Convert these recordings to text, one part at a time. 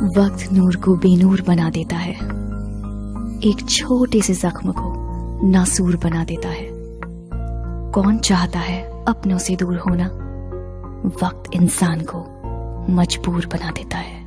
वक्त नूर को बेनूर बना देता है, एक छोटे से जख्म को नासूर बना देता है। कौन चाहता है अपनों से दूर होना? वक्त इंसान को मजबूर बना देता है।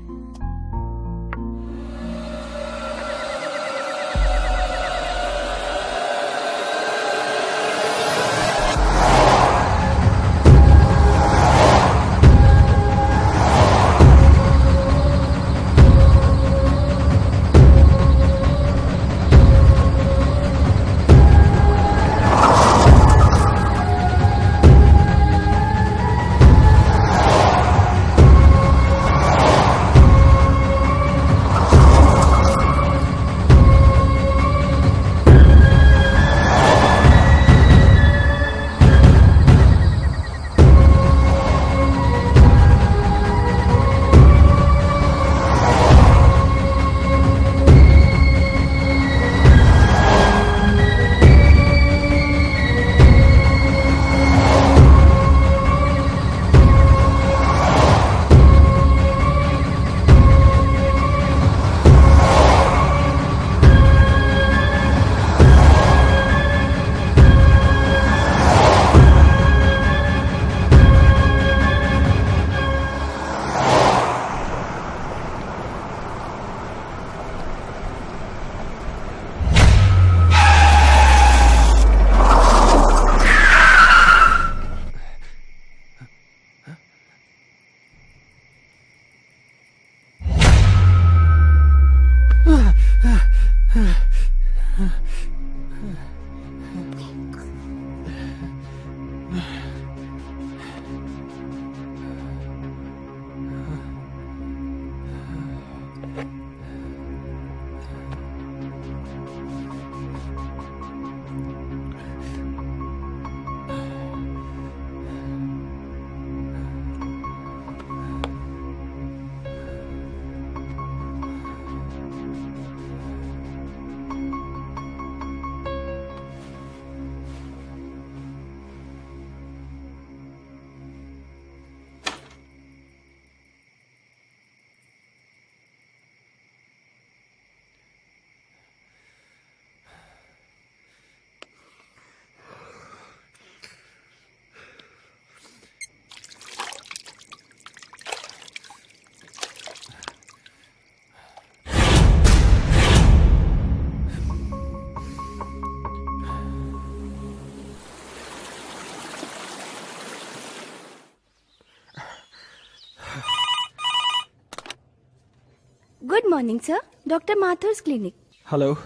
Good morning, sir. Dr. Mathur's clinic. Hello.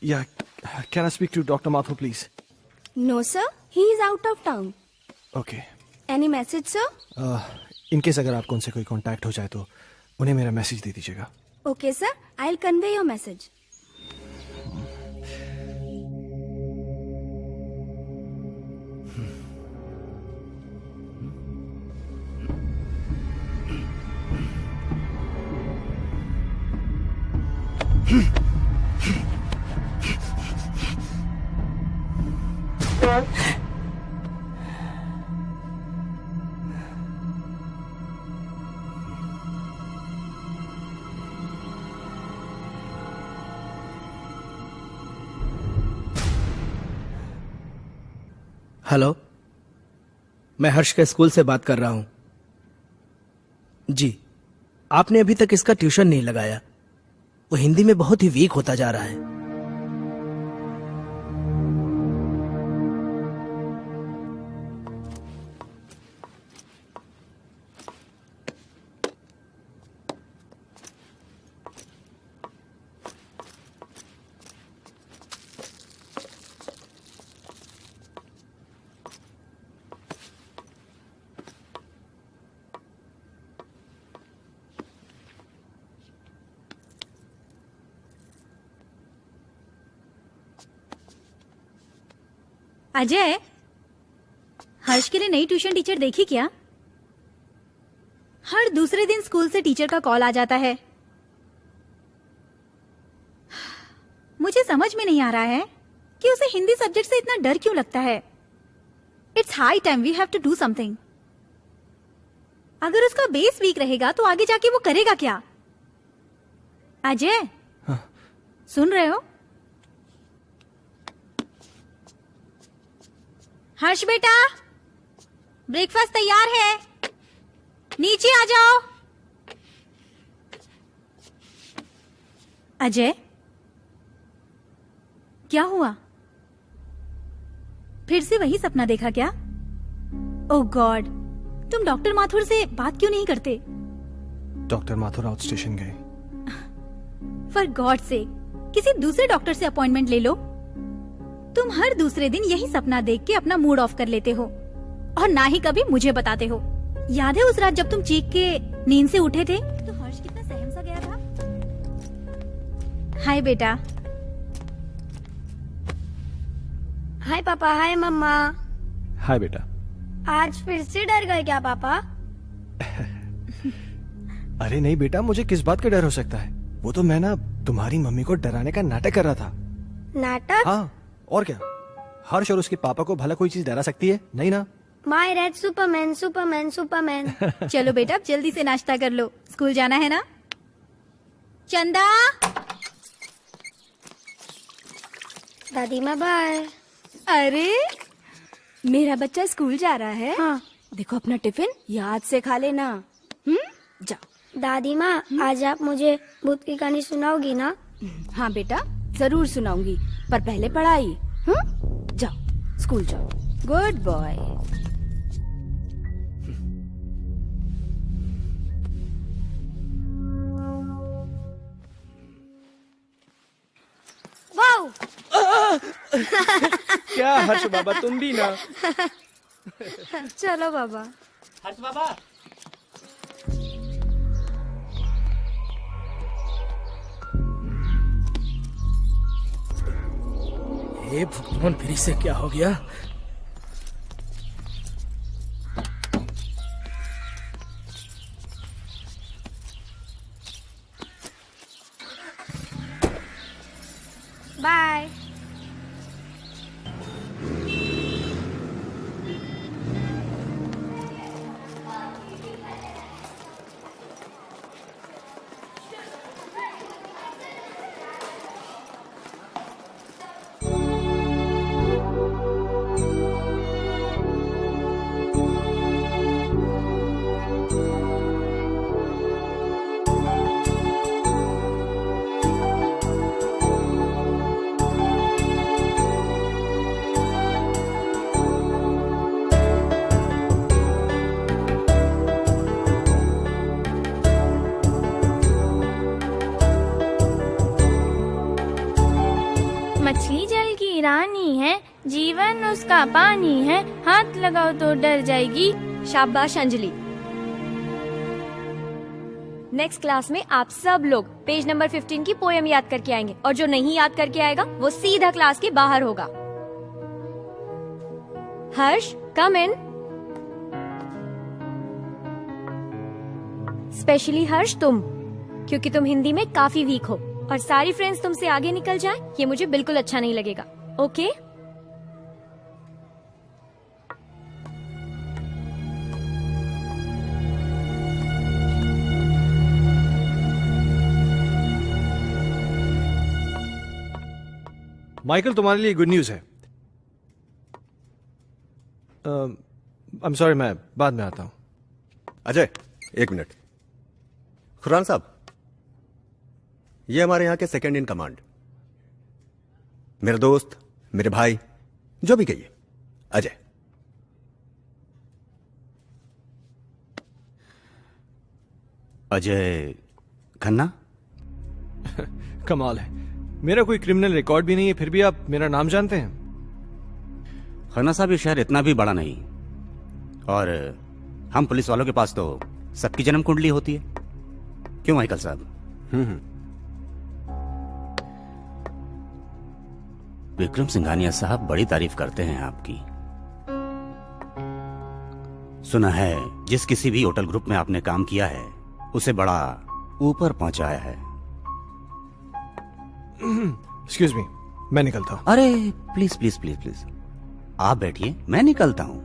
Yeah, can I speak to Dr. Mathur, please? No, sir. He is out of town. Okay. Any message, sir? In case अगर आपको उनसे कोई कांटेक्ट हो जाए तो उन्हें मेरा मैसेज दे दीजिएगा. Okay, sir. I'll convey your message. Hello, मैं हर्ष के स्कूल से बात कर रहा हूं। जी, आपने अभी तक इसका ट्यूशन नहीं लगाया। वो हिंदी में बहुत ही वीक होता जा रहा है। अजय, हर्ष के लिए नई ट्यूशन टीचर देखी क्या? हर दूसरे दिन स्कूल से टीचर का कॉल आ जाता है। मुझे समझ में नहीं आ रहा है कि उसे हिंदी सब्जेक्ट से इतना डर क्यों लगता है। It's high time we have to do something. अगर उसका बेस वीक रहेगा तो आगे जाके वो करेगा क्या? अजय, हाँ। सुन रहे हो? हर्ष बेटा, ब्रेकफास्ट तैयार है, नीचे आ जाओ। अजय, क्या हुआ? फिर से वही सपना देखा क्या? ओह गॉड, तुम डॉक्टर माथुर से बात क्यों नहीं करते? डॉक्टर माथुर आउट स्टेशन गए। फॉर गॉड से किसी दूसरे डॉक्टर से अपॉइंटमेंट ले लो। तुम हर दूसरे दिन यही सपना देख के अपना मूड ऑफ कर लेते हो और ना ही कभी मुझे बताते हो। याद है उस रात जब तुम चीख के नींद से उठे थे तो हर्ष कितना सहम सा गया था? हाय बेटा। हाय पापा, हाय मम्मा। हाय बेटा। आज फिर से डर गए क्या पापा? अरे नहीं बेटा, मुझे किस बात का डर हो सकता है? वो तो मैं ना तुम्हारी मम्मी को डराने का नाटक कर रहा था। नाटक? हाँ, और क्या? हर्ष और उसके पापा को भला कोई चीज डरा सकती है? नहीं ना। My red Superman, Superman, Superman. चलो बेटा, अब जल्दी से नाश्ता कर लो, स्कूल जाना है ना। चंदा। दादी माँ बाय। अरे मेरा बच्चा स्कूल जा रहा है। हाँ। देखो अपना टिफिन याद से खा लेना। जाओ। दादी माँ, आज आप मुझे भूत की कहानी सुनाओगी ना? हाँ बेटा, जरूर सुनाऊंगी, पर पहले पढ़ाई। जाओ, स्कूल जाओ। Good boy. वाओ! क्या हर्ष बाबा, तुम भी ना। चलो बाबा। हर्ष बाबा। हे भगवान, फिर से क्या हो गया? बाय। मछली जल की रानी है, जीवन उसका पानी है, हाथ लगाओ तो डर जाएगी। शाबाश अंजलि। नेक्स्ट क्लास में आप सब लोग पेज नंबर 15 की पोयम याद करके आएंगे और जो नहीं याद करके आएगा वो सीधा क्लास के बाहर होगा। हर्ष, कम इन। स्पेशली हर्ष तुम, क्योंकि तुम हिंदी में काफी वीक हो और सारी फ्रेंड्स तुमसे आगे निकल जाए ये मुझे बिल्कुल अच्छा नहीं लगेगा। ओके? माइकल, तुम्हारे लिए गुड न्यूज है। आई एम सॉरी, मैं बाद में आता हूं। अजय, एक मिनट। खुरान साहब, ये हमारे यहां के सेकंड इन कमांड, मेरे दोस्त, मेरे भाई, जो भी कहिए, अजय। अजय खन्ना? कमाल है, मेरा कोई क्रिमिनल रिकॉर्ड भी नहीं है, फिर भी आप मेरा नाम जानते हैं। खन्ना साहब, ये शहर इतना भी बड़ा नहीं और हम पुलिस वालों के पास तो सबकी जन्म कुंडली होती है। क्यों माइकल साहब? विक्रम सिंघानिया साहब बड़ी तारीफ करते हैं आपकी। सुना है जिस किसी भी होटल ग्रुप में आपने काम किया है उसे बड़ा ऊपर पहुंचाया है। एक्सक्यूज मी, मैं निकलता हूं। अरे प्लीज प्लीज प्लीज प्लीज, आप बैठिए, मैं निकलता हूं।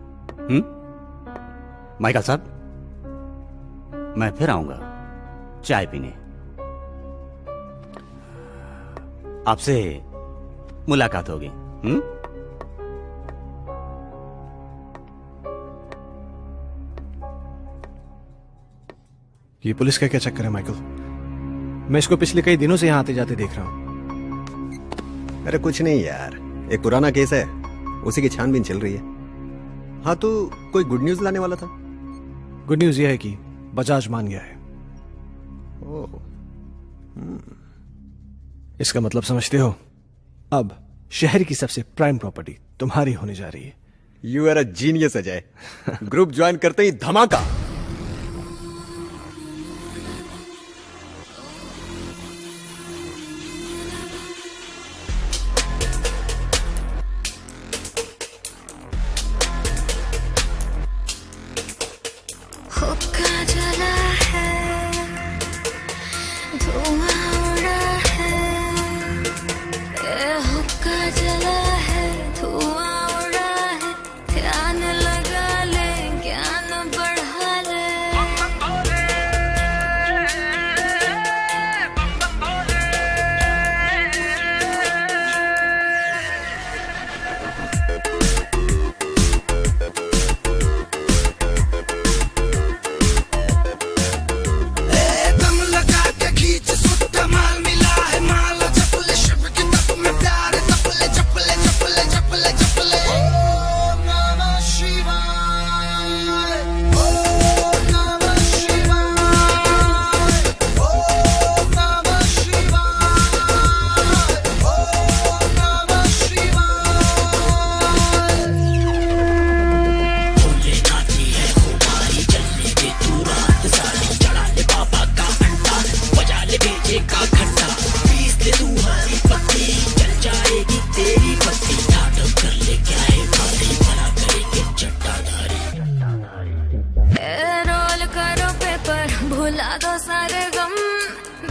माइकल साहब, मैं फिर आऊंगा चाय पीने। आपसे मुलाकात होगी। ये पुलिस का क्या चक्कर है माइकल? मैं इसको पिछले कई दिनों से यहाँ आते जाते देख रहा हूँ। अरे कुछ नहीं यार, एक पुराना केस है, उसी की छानबीन चल रही है। हाँ तो कोई गुड न्यूज लाने वाला था? गुड न्यूज ये है कि बजाज मान गया है। ओह, इसका मतलब समझते हो? अब शहर की सबसे प्राइम प्रॉपर्टी तुम्हारी होने जा रही है। You are a genius Ajay. Group join करते ही धमाका।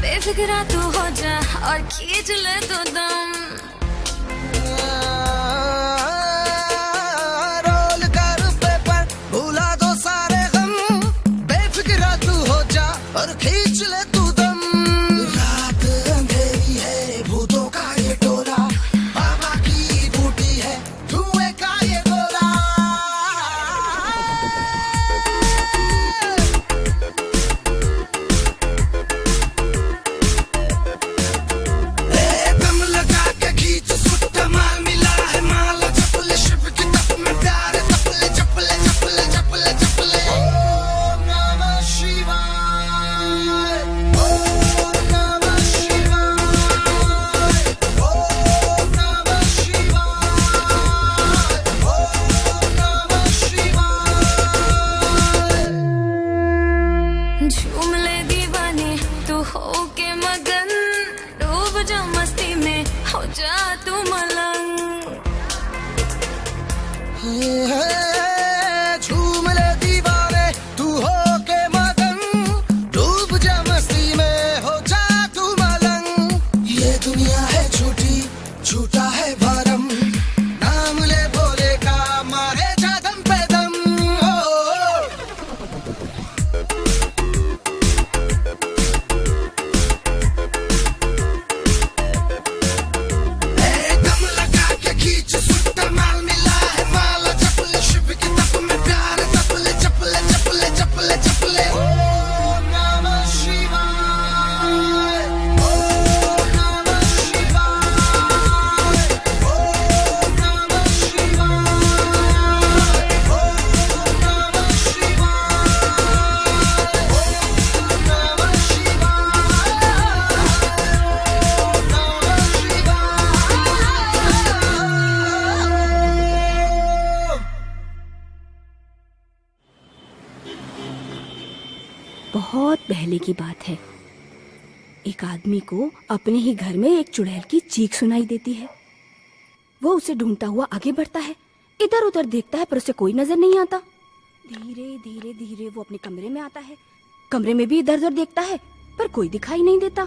बेफिक्रा तू हो जा और खींच ले तो दम। रोल कर पेपर, भुला दो सारे गम। बेफिक्रा तू हो जा और खींच ले तू दम। रात अंधेरी है, भूतों का ये टोला, बाबा की बूटी है, धुएं का ये गोला। झूम ले दीवाने तू हो के मगन, डूब जा मस्ती में हो जा तू मलंग। झूम ले दीवाने तू हो के मगन, डूब जा मस्ती में हो जा तू मलंग। ये दुनिया है झूठी, झूठा है भरम, नाम ले भोले का मारे जा दम पे दम। बहुत पहले की बात है, एक आदमी को अपने ही घर में एक चुड़ैल की चीख सुनाई देती है। वो उसे ढूंढता हुआ आगे बढ़ता है, इधर उधर देखता है पर उसे कोई नजर नहीं आता। धीरे धीरे धीरे वो अपने कमरे में आता है, कमरे में भी इधर उधर देखता है पर कोई दिखाई नहीं देता।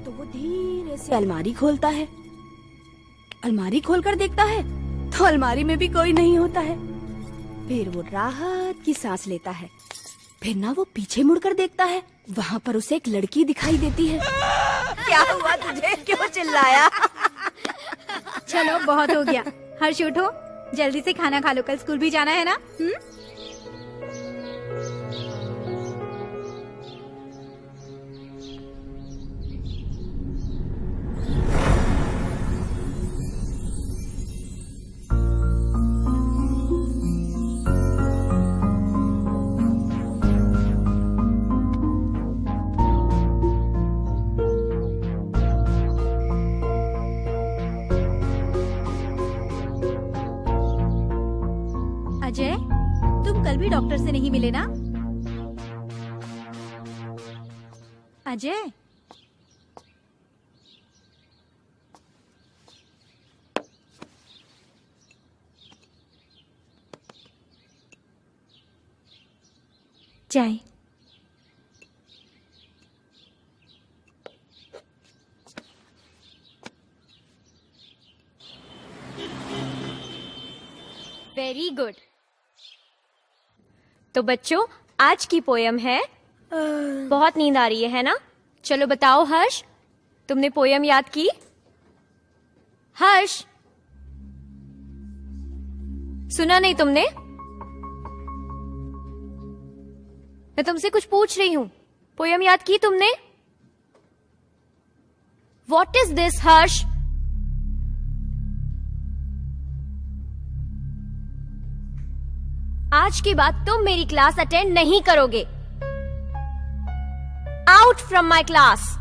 तो वो धीरे से अलमारी खोलता है, अलमारी खोलकर देखता है तो अलमारी में भी कोई नहीं होता है। फिर वो राहत की सांस लेता है, फिर ना वो पीछे मुड़कर देखता है, वहाँ पर उसे एक लड़की दिखाई देती है। क्या हुआ तुझे, क्यों चिल्लाया? चलो बहुत हो गया। हर्ष उठो, जल्दी से खाना खा लो, कल स्कूल भी जाना है ना। अजय, तुम कल भी डॉक्टर से नहीं मिले ना? अजय, चाय। Very good. तो बच्चों, आज की पोयम है बहुत नींद आ रही है ना? चलो बताओ हर्ष, तुमने पोयम याद की? हर्ष, सुना नहीं तुमने? मैं तुमसे कुछ पूछ रही हूं, पोयम याद की तुमने? वॉट इज दिस हर्ष? आज के बाद तुम मेरी क्लास अटेंड नहीं करोगे। Out from my class.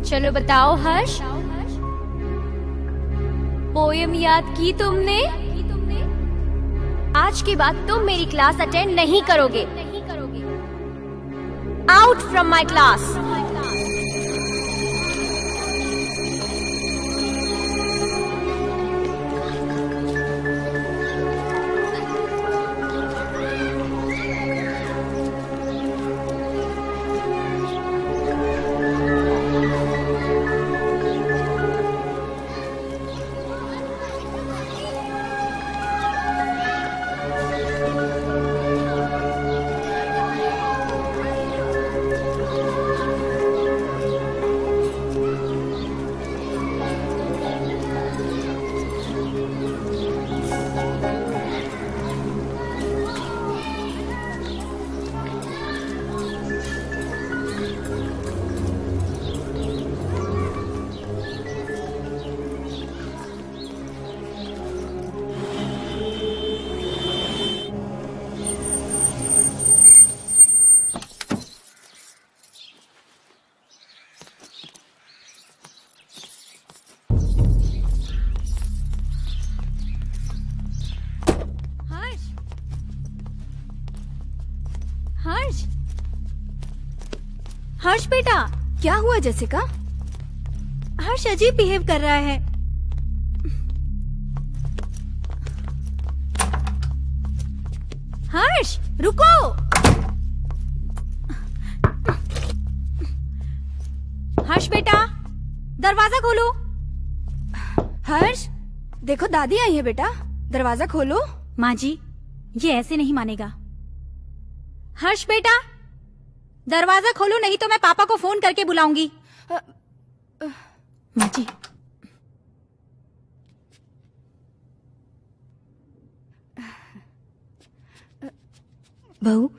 चलो बताओ हर्ष, पोयम याद की तुमने? आज के बाद तुम मेरी क्लास अटेंड नहीं करोगे। Out from my class. Harsh बेटा, क्या हुआ जैसिका? हर्ष अजीब बिहेव कर रहा है। हर्ष रुको। हर्ष बेटा, दरवाजा खोलो। हर्ष, देखो दादी आई है बेटा, दरवाजा खोलो। माँ जी, ये ऐसे नहीं मानेगा। हर्ष बेटा, दरवाजा खोलो, नहीं तो मैं पापा को फोन करके बुलाऊंगी। माँ जी। बहू,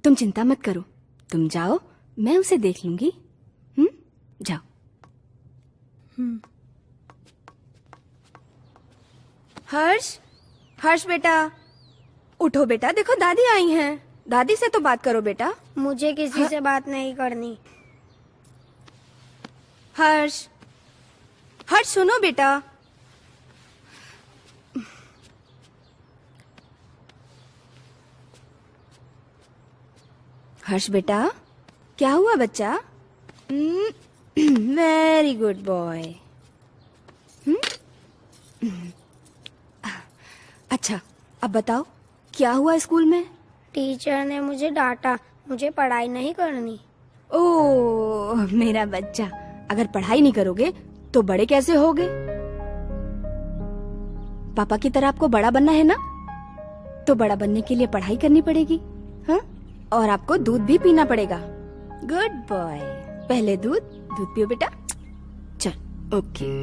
तुम चिंता मत करो, तुम जाओ, मैं उसे देख लूंगी। जाओ। हर्ष, हर्ष बेटा, उठो बेटा, देखो दादी आई हैं। दादी से तो बात करो बेटा। मुझे किसी से बात नहीं करनी। हर्ष, हर्ष सुनो बेटा। हर्ष बेटा, क्या हुआ बच्चा? Very good boy. अच्छा, अब बताओ क्या हुआ स्कूल में? टीचर ने मुझे डांटा, मुझे पढ़ाई नहीं करनी। ओह मेरा बच्चा, अगर पढ़ाई नहीं करोगे तो बड़े कैसे होगे? पापा की तरह आपको बड़ा बनना है ना, तो बड़ा बनने के लिए पढ़ाई करनी पड़ेगी, हाँ? और आपको दूध भी पीना पड़ेगा। गुड बॉय, पहले दूध पियो बेटा। चल, ओके।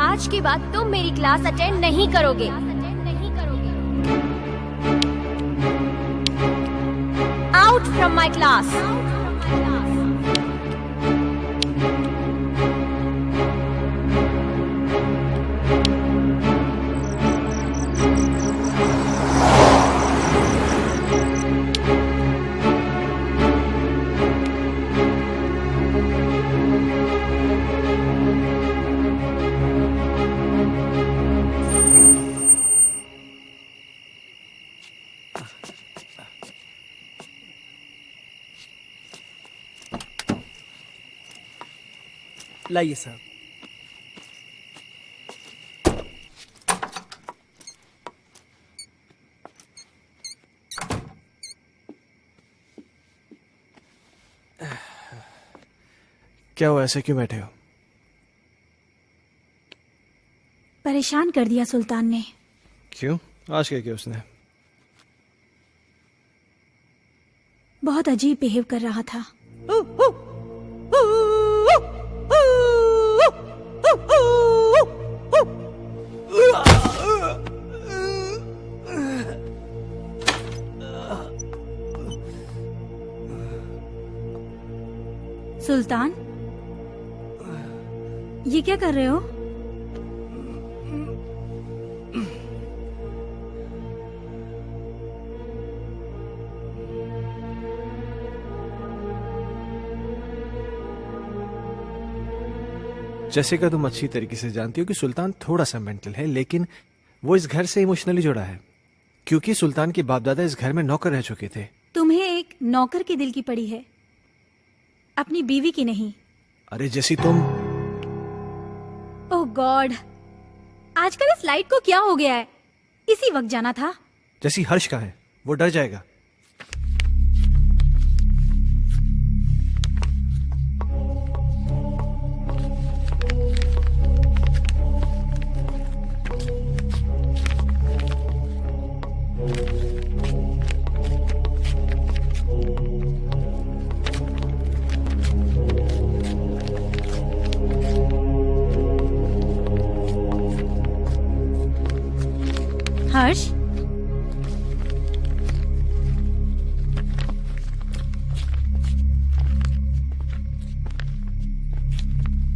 आज के बाद तुम मेरी क्लास अटेंड नहीं करोगे। Out from my class. लाइए साहब। क्या हुआ, ऐसे क्यों बैठे हो? परेशान कर दिया सुल्तान ने। क्यों? आज क्या किया उसने? बहुत अजीब बिहेव कर रहा था। सुल्तान, ये क्या कर रहे हो? जैसिका, तुम अच्छी तरीके से जानती हो कि सुल्तान थोड़ा सा मेंटल है, लेकिन वो इस घर से इमोशनली जुड़ा है क्योंकि सुल्तान के बाप दादा इस घर में नौकर रह चुके थे। तुम्हें एक नौकर के दिल की पड़ी है, अपनी बीवी की नहीं। अरे जैसी तुम। ओह गॉड, आजकल इस लाइट को क्या हो गया है? इसी वक्त जाना था। जैसी हर्ष का है, वो डर जाएगा। हर्ष,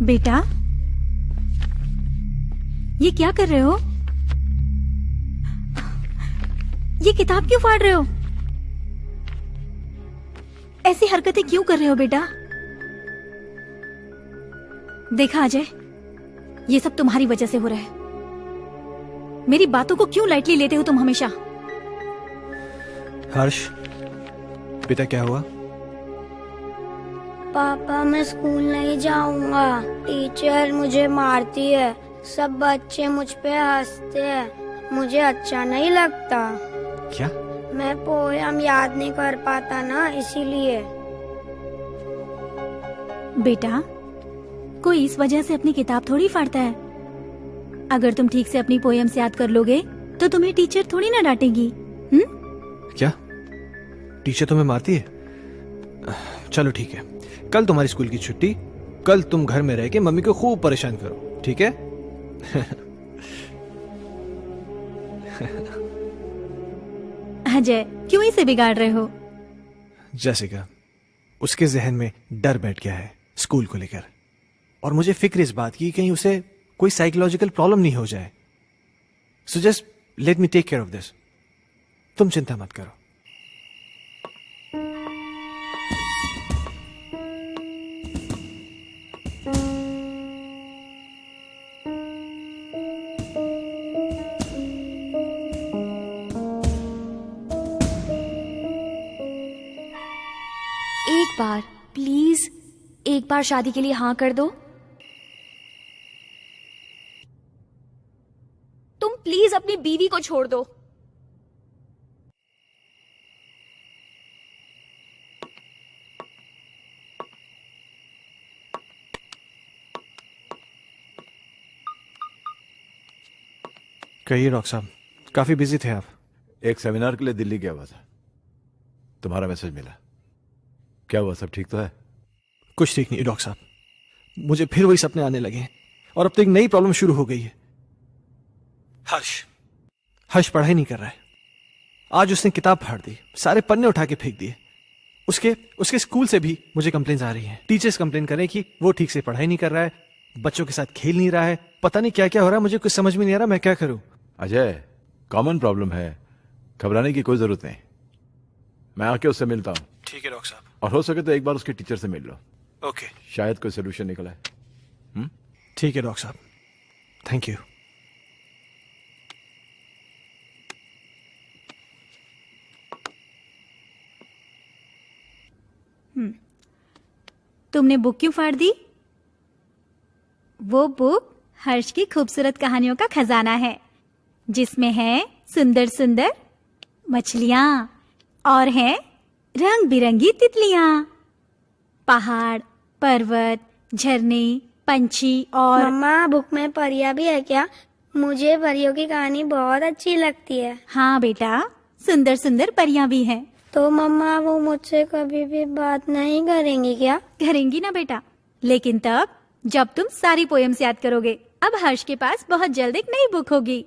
बेटा, ये क्या कर रहे हो? ये किताब क्यों फाड़ रहे हो? ऐसी हरकतें क्यों कर रहे हो बेटा? देखा अजय, ये सब तुम्हारी वजह से हो रहा है। मेरी बातों को क्यों लाइटली लेते हो तुम हमेशा? हर्ष, बेटा क्या हुआ? पापा मैं स्कूल नहीं जाऊंगा, टीचर मुझे मारती है, सब बच्चे मुझ पे हंसते हैं, मुझे अच्छा नहीं लगता। क्या? मैं पोयम याद नहीं कर पाता ना, इसीलिए। बेटा, कोई इस वजह से अपनी किताब थोड़ी फाड़ता है। अगर तुम ठीक से अपनी पोएम्स याद कर लोगे तो तुम्हें टीचर थोड़ी ना डांटेगी। क्या टीचर तुम्हें मारती है? चलो ठीक है, कल तुम्हारी स्कूल की छुट्टी, कल तुम घर में रह के मम्मी को खूब परेशान करो, ठीक है? अजय, क्यों इसे बिगाड़ रहे हो? जैसिका, उसके जहन में डर बैठ गया है स्कूल को लेकर, और मुझे फिक्र इस बात की कहीं उसे कोई साइकोलॉजिकल प्रॉब्लम नहीं हो जाए। So just let me take care of this. तुम चिंता मत करो। एक बार प्लीज, एक बार शादी के लिए हाँ कर दो। तुम प्लीज अपनी बीवी को छोड़ दो। कहिए डॉक्टर साहब, काफी बिजी थे आप। एक सेमिनार के लिए दिल्ली गया हुआ था, तुम्हारा मैसेज मिला। क्या हुआ, सब ठीक तो है? कुछ ठीक नहीं डॉक्टर साहब, मुझे फिर वही सपने आने लगे हैं और अब तो एक नई प्रॉब्लम शुरू हो गई है। हर्ष पढ़ाई नहीं कर रहा है। आज उसने किताब फाड़ दी, सारे पन्ने उठा के फेंक दिए। उसके स्कूल से भी मुझे कंप्लेंट्स आ रही हैं। टीचर्स कंप्लेन कर रहे हैं कि वो ठीक से पढ़ाई नहीं कर रहा है, बच्चों के साथ खेल नहीं रहा है, पता नहीं क्या क्या हो रहा है। मुझे कुछ समझ में नहीं आ रहा, मैं क्या करूं? अजय, कॉमन प्रॉब्लम है, घबराने की कोई जरूरत नहीं। मैं आके उससे मिलता हूँ। ठीक है डॉक्टर साहब। और हो सके तो एक बार उसके टीचर से मिल लो। ओके। शायद कोई सोल्यूशन निकला है। ठीक है डॉक्टर साहब, थैंक यू। तुमने बुक क्यों फाड़ दी? वो बुक हर्ष की खूबसूरत कहानियों का खजाना है, जिसमें है सुंदर सुंदर मछलियां और हैं रंग बिरंगी तितलियां, पहाड़, पर्वत, झरने, पंछी और। मम्मा, बुक में परियां भी है क्या? मुझे परियों की कहानी बहुत अच्छी लगती है। हाँ बेटा, सुंदर सुंदर परियां भी हैं। तो मम्मा, वो मुझसे कभी भी बात नहीं करेंगी क्या? करेंगी ना बेटा, लेकिन तब जब तुम सारी पोएम्स याद करोगे। अब हर्ष के पास बहुत जल्द एक नई बुक होगी।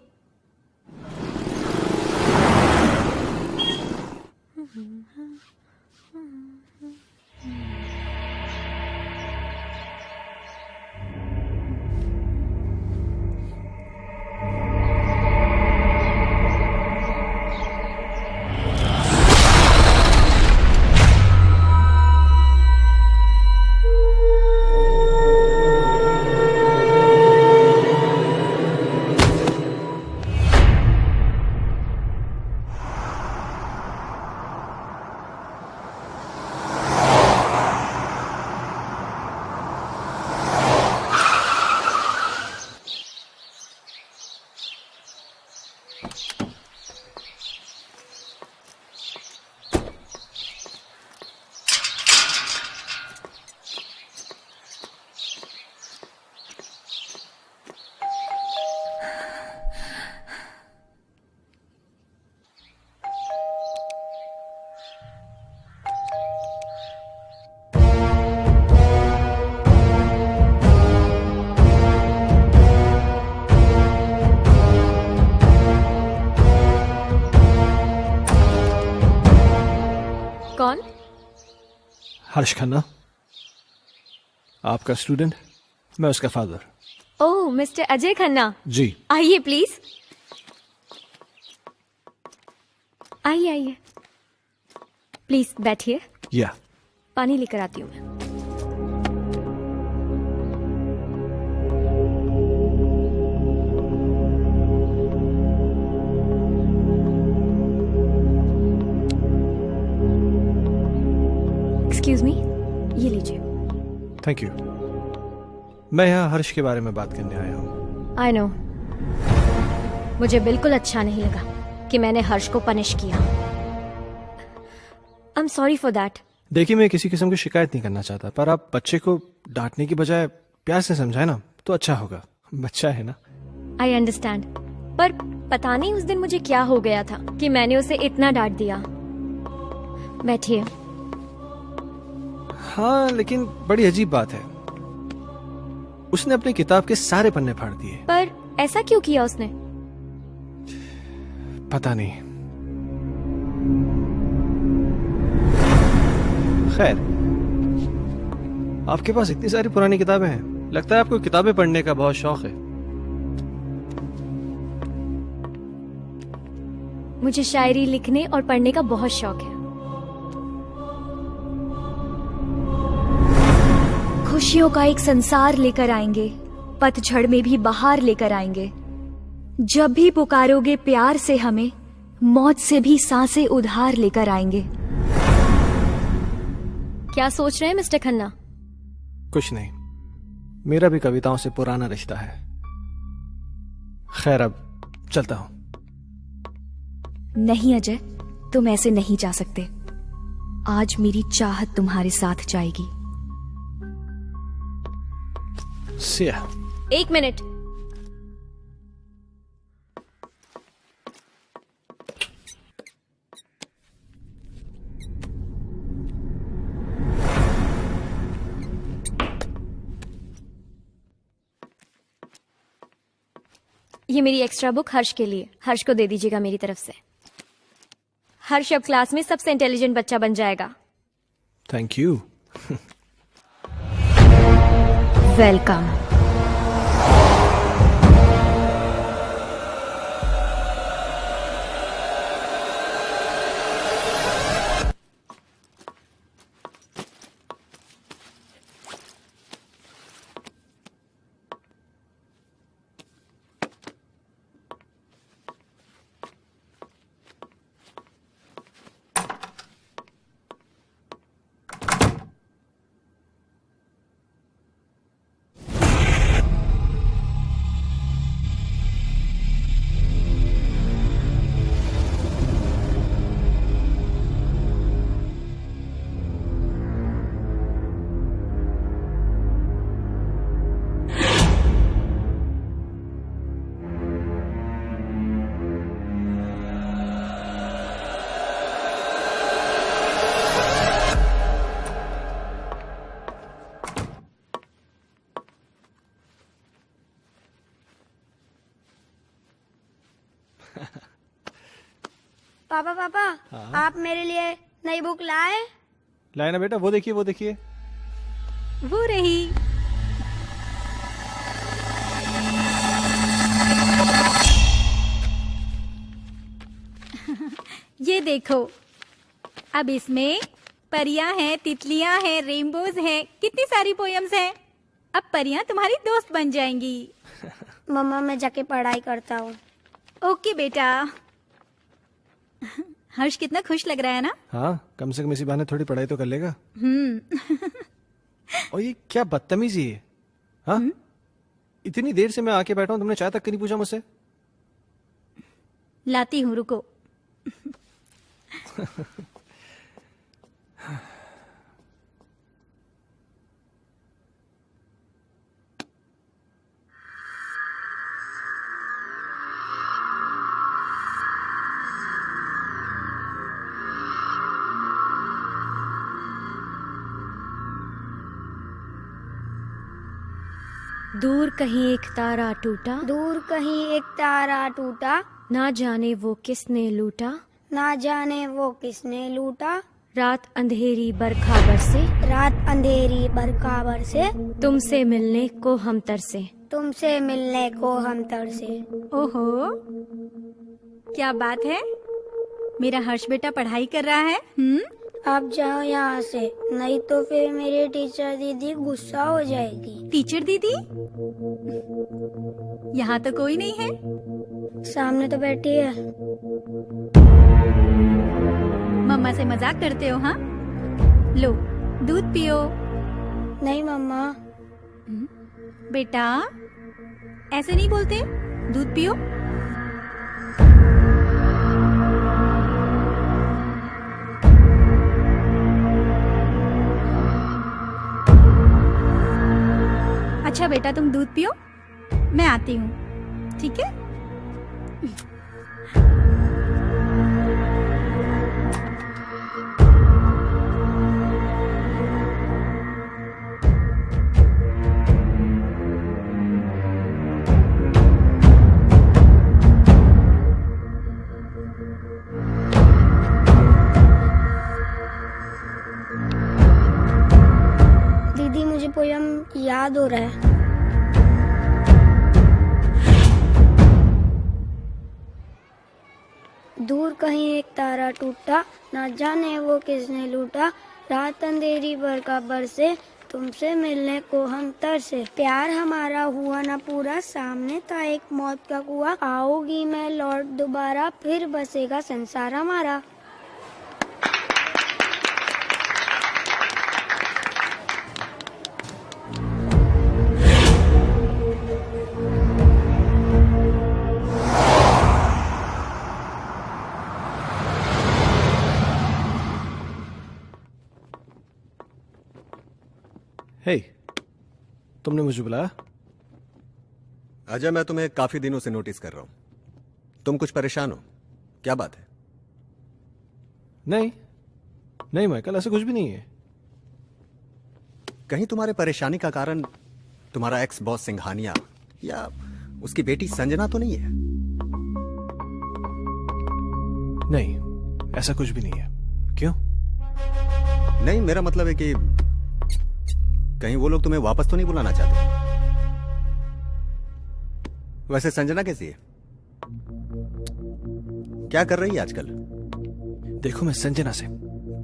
कौन? हर्ष खन्ना, आपका स्टूडेंट, मैं उसका फादर। ओह, मिस्टर अजय खन्ना। जी आइए प्लीज, आइए आइए, प्लीज बैठिए। या पानी लेकर आती हूँ मैं। एक्सक्यूज मी, ये लीजिए। Thank you. मैं यहाँ हर्ष के बारे में बात करने आया हूँ। आई नो, मुझे बिल्कुल अच्छा नहीं लगा कि मैंने हर्ष को पनिश किया। I am sorry for that. देखिए, मैं किसी किस्म की शिकायत नहीं करना चाहता, पर आप बच्चे को डांटने की बजाय प्यार से समझाए ना तो अच्छा होगा। बच्चा है ना। आई अंडरस्टैंड, पर पता नहीं उस दिन मुझे क्या हो गया था कि मैंने उसे इतना डांट दिया। बैठिए। हाँ, लेकिन बड़ी अजीब बात है, उसने अपनी किताब के सारे पन्ने फाड़ दिए। पर ऐसा क्यों किया उसने? पता नहीं। खैर, आपके पास इतनी सारी पुरानी किताबें हैं, लगता है आपको किताबें पढ़ने का बहुत शौक है। मुझे शायरी लिखने और पढ़ने का बहुत शौक है। खुशियों का एक संसार लेकर आएंगे, पतझड़ में भी बहार लेकर आएंगे। जब भी पुकारोगे प्यार से हमें, मौत से भी सांसें उधार लेकर आएंगे। क्या सोच रहे हैं मिस्टर खन्ना? कुछ नहीं, मेरा भी कविताओं से पुराना रिश्ता है। खैर, अब चलता हूं। नहीं अजय, तुम ऐसे नहीं जा सकते। आज मेरी चाहत तुम्हारे साथ जाएगी। See ya। 1 मिनट। ये मेरी एक्स्ट्रा बुक हर्ष के लिए। हर्ष को दे दीजिएगा मेरी तरफ से। हर्ष अब क्लास में सबसे इंटेलिजेंट बच्चा बन जाएगा। Thank you. वेलकम। पापा पापा, आप मेरे लिए नई बुक लाए? लाए ना बेटा, वो देखिए वो देखिए। वो रही। ये देखो, अब इसमें परियां हैं, तितलियां हैं, रेनबोज हैं, कितनी सारी पोयम्स हैं। अब परियां तुम्हारी दोस्त बन जाएंगी। मम्मा, मैं जाके पढ़ाई करता हूँ। ओके बेटा। हर्ष कितना खुश लग रहा है ना? हाँ, कम से कम इसी बहाने थोड़ी पढ़ाई तो कर लेगा। और ये क्या बदतमीजी है? हाँ, इतनी देर से मैं आके बैठा हूँ, तुमने चाय तक नहीं पूछा मुझसे। लाती हूँ, रुको। दूर कहीं एक तारा टूटा, दूर कहीं एक तारा टूटा, ना जाने वो किसने लूटा, ना जाने वो किसने लूटा। रात अंधेरी बरखा बरसे, रात अंधेरी बरखा बरसे, तुमसे मिलने को हम तरसे, तुमसे मिलने को हम तरसे। ओहो, क्या बात है। मेरा हर्ष बेटा पढ़ाई कर रहा है। आप जाओ यहाँ से, नहीं तो फिर मेरी टीचर दीदी गुस्सा हो जाएगी। टीचर दीदी? यहाँ तो कोई नहीं है। सामने तो बैठी है। मम्मा से मजाक करते हो? हाँ, लो दूध पियो। नहीं मम्मा। बेटा ऐसे नहीं बोलते, दूध पियो। अच्छा बेटा तुम दूध पियो, मैं आती हूँ, ठीक है? दीदी मुझे पोयम याद हो रहा है। दूर कहीं एक तारा टूटा, ना जाने वो किसने लूटा। रात अंधेरी बरखा बरसे, तुमसे मिलने को हम तरसे। प्यार हमारा हुआ ना पूरा, सामने था एक मौत का कुआं। आओगी मैं लौट दोबारा, फिर बसेगा संसार हमारा। हे, तुमने मुझे बुलाया? अजय, मैं तुम्हें काफी दिनों से नोटिस कर रहा हूं। तुम कुछ परेशान हो, क्या बात है? नहीं नहीं माइकल, ऐसा कुछ भी नहीं है। कहीं तुम्हारे परेशानी का कारण तुम्हारा एक्स बॉस सिंघानिया या उसकी बेटी संजना तो नहीं है? नहीं, ऐसा कुछ भी नहीं है। क्यों? नहीं, मेरा मतलब है कि कहीं वो लोग तुम्हें वापस तो नहीं बुलाना चाहते? वैसे संजना कैसी है? क्या कर रही है आजकल? देखो, मैं संजना से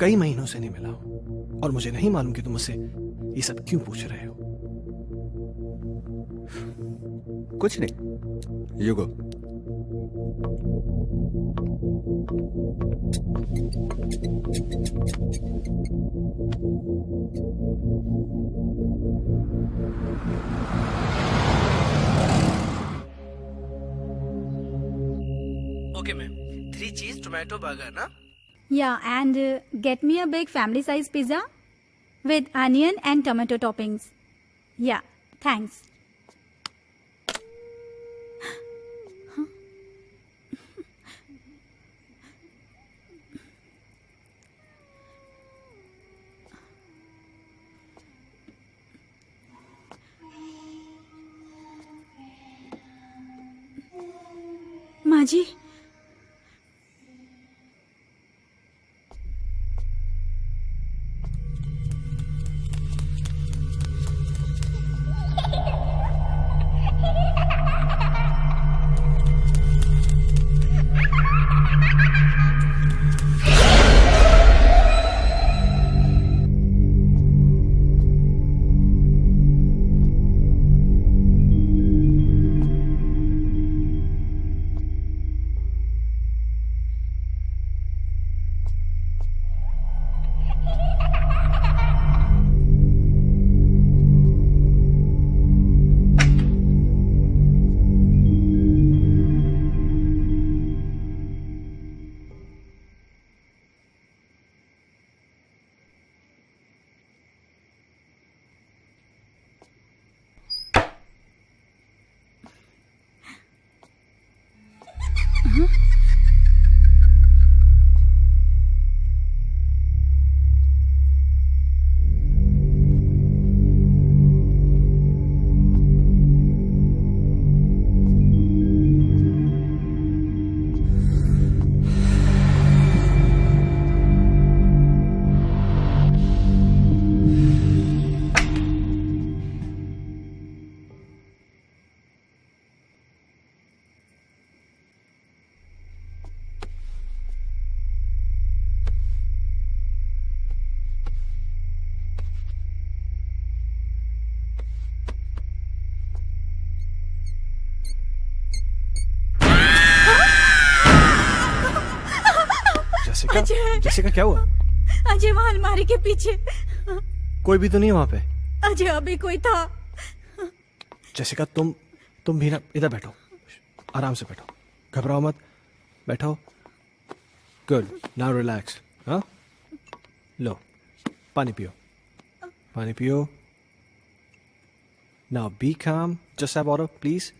कई महीनों से नहीं मिला हूं और मुझे नहीं मालूम कि तुम मुझसे ये सब क्यों पूछ रहे हो। कुछ नहीं, you go. Okay, ma'am. 3 cheese tomato burger, na? Yeah, and get me a big family size pizza with onion and tomato toppings. Yeah, thanks. माँ जी, जैसिका, क्या हुआ? अजय वहाँ अलमारी के पीछे। कोई भी तो नहीं है वहां पे। अजय अभी कोई था। जैसिका तुम भी ना इधर बैठो, आराम से बैठो, घबराओ मत, बैठो। Good, now relax. हाँ, लो पानी पियो, पानी पियो। नाउ बी काम, जस्ट हैव वाटर प्लीज।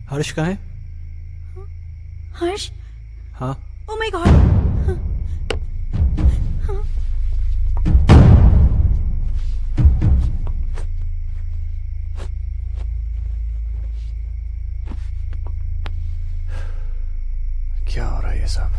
हर्ष कहाँ है? हर्ष? हाँ। ओह माय गॉड। क्या हो रहा है ये सब?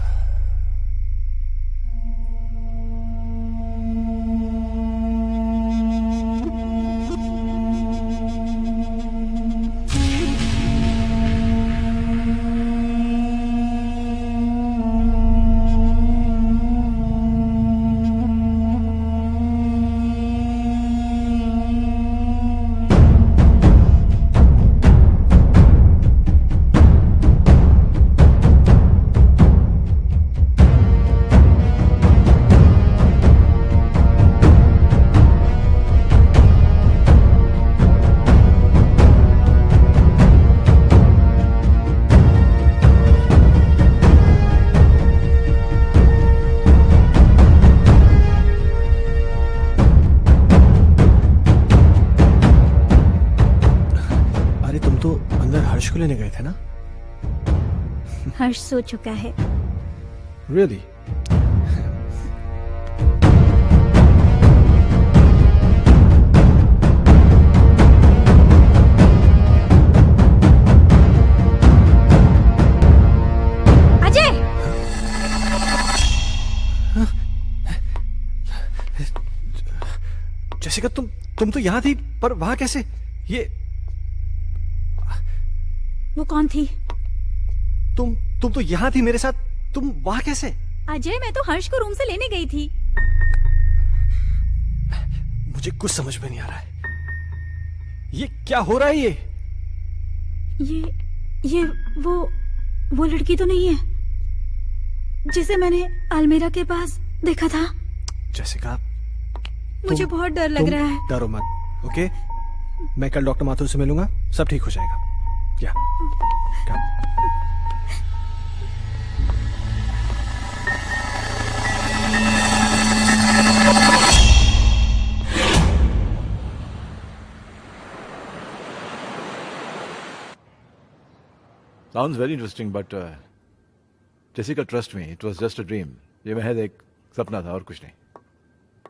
हर्ष को लेने गए थे ना? हर्ष सो चुका है। Really? अजय! जैसिका तुम तो यहाँ थी, पर वहां कैसे? ये वो कौन थी? तुम तो यहाँ थी मेरे साथ, तुम वहां कैसे? अजय, मैं तो हर्ष को रूम से लेने गई थी। मुझे कुछ समझ में नहीं आ रहा है। ये क्या हो रहा है? ये वो लड़की तो नहीं है जिसे मैंने अलमीरा के पास देखा था। जैसिका, मुझे बहुत डर लग रहा है। डरो मत, ओके? मैं कल डॉक्टर माथुर से मिलूंगा, सब ठीक हो जाएगा। या Sounds very interesting, but Jessica, trust me, it was just a dream. ये महज एक सपना था और कुछ नहीं।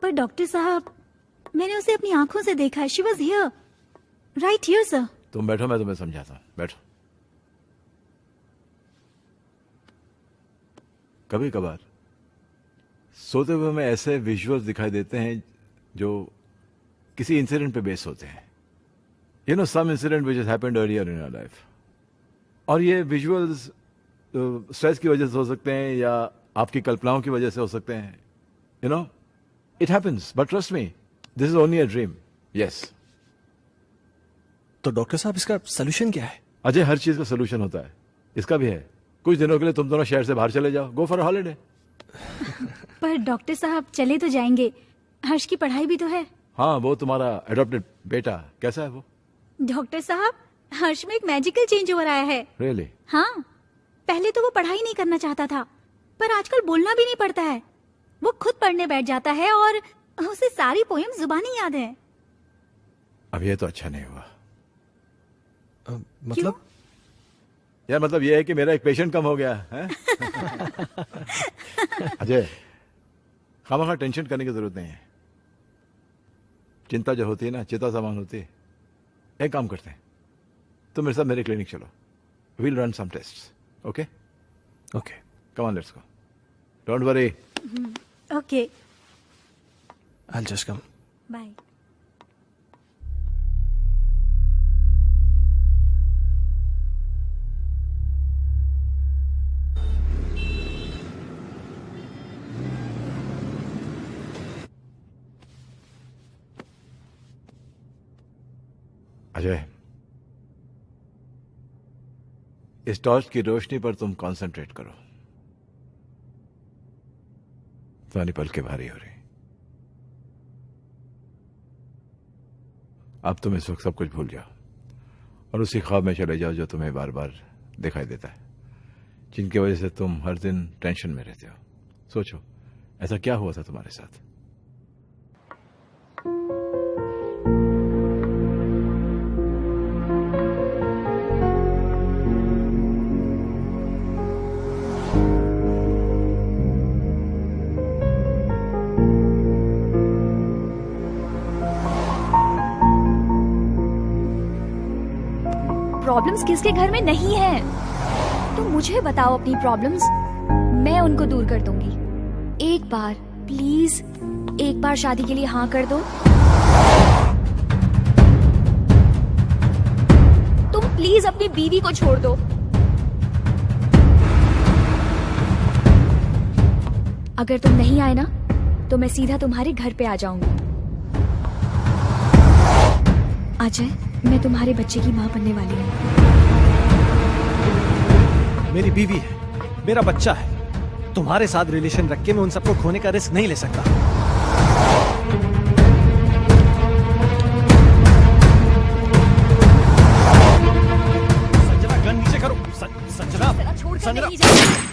पर डॉक्टर साहब, मैंने उसे अपनी आंखों से देखा है। She was here, right here, sir. तुम बैठो, मैं तुम्हें समझाता हूँ। बैठो। कभी कभार सोते हुए हमें ऐसे विजुअल्स दिखाई देते हैं जो किसी इंसिडेंट पे बेस होते हैं। You know, some incident which has happened earlier in your life. और ये विजुअल्स स्ट्रेस की वजह से हो सकते हैं या आपकी कल्पनाओं की वजह से हो सकते हैं। You know, it happens, but trust me, this is only a dream. Yes. तो डॉक्टर साहब, इसका सोल्यूशन क्या है? अजय, हर चीज का सोल्यूशन होता है, इसका भी है। कुछ दिनों के लिए तुम दोनों शहर से बाहर चले जाओ, गो फॉर हॉलिडे। पर डॉक्टर साहब, चले तो जाएंगे, हर्ष की पढ़ाई भी तो है। हाँ, वो तुम्हारा एडॉप्टेड बेटा कैसा है वो? डॉक्टर साहब, हर्ष में एक मैजिकल चेंज ओवर आया है। Really? हाँ, पहले तो वो पढ़ाई नहीं करना चाहता था, पर आजकल बोलना भी नहीं पड़ता है। वो खुद पढ़ने बैठ जाता है और उसे सारी पोएम जुबानी याद है। अब ये तो अच्छा नहीं हुआ। मतलब? यार, मतलब ये है कि मेरा एक पेशेंट कम हो गया है। अजय, खामखा टेंशन करने की जरूरत नहीं है। चिंता जो होती है ना, चिता समान होती है। एक काम करते हैं, तुम मेरे साथ मेरे क्लिनिक चलो। We'll run some tests. Okay? Okay. Come on, let's go. Don't worry. Okay. I'll just come. Bye. Ajay, इस टॉर्च की रोशनी पर तुम कंसंट्रेट करो। तुम्हारी पलकें भारी हो रही। अब तुम इस वक्त सब कुछ भूल जाओ और उसी ख्वाब में चले जाओ जो तुम्हें बार बार दिखाई देता है, जिनकी वजह से तुम हर दिन टेंशन में रहते हो। सोचो, ऐसा क्या हुआ था तुम्हारे साथ? प्रॉब्लम्स किसके घर में नहीं है? तुम मुझे बताओ अपनी प्रॉब्लम्स, मैं उनको दूर कर दूंगी। एक बार प्लीज, एक बार शादी के लिए हाँ कर दो। तुम प्लीज अपनी बीवी को छोड़ दो। अगर तुम नहीं आए ना तो मैं सीधा तुम्हारे घर पे आ जाऊंगी। अजय, मैं तुम्हारे बच्चे की माँ बनने वाली हूँ। मेरी बीवी है, मेरा बच्चा है। तुम्हारे साथ रिलेशन रख के मैं उन सबको खोने का रिस्क नहीं ले सकता। संजना, गन नीचे करो। संजना, छोड़ कर संजना। नहीं जाऊंगी।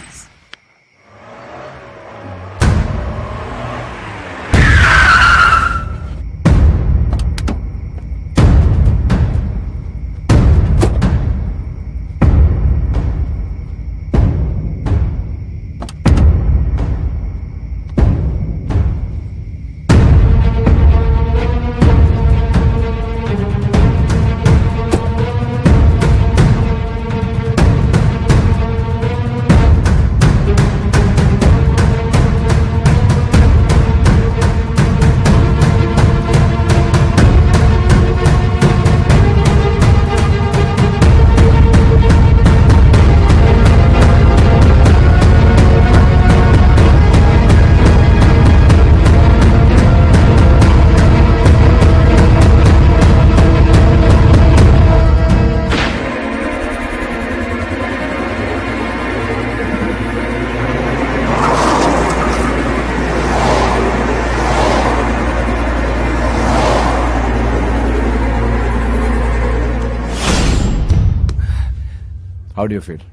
How do you feel?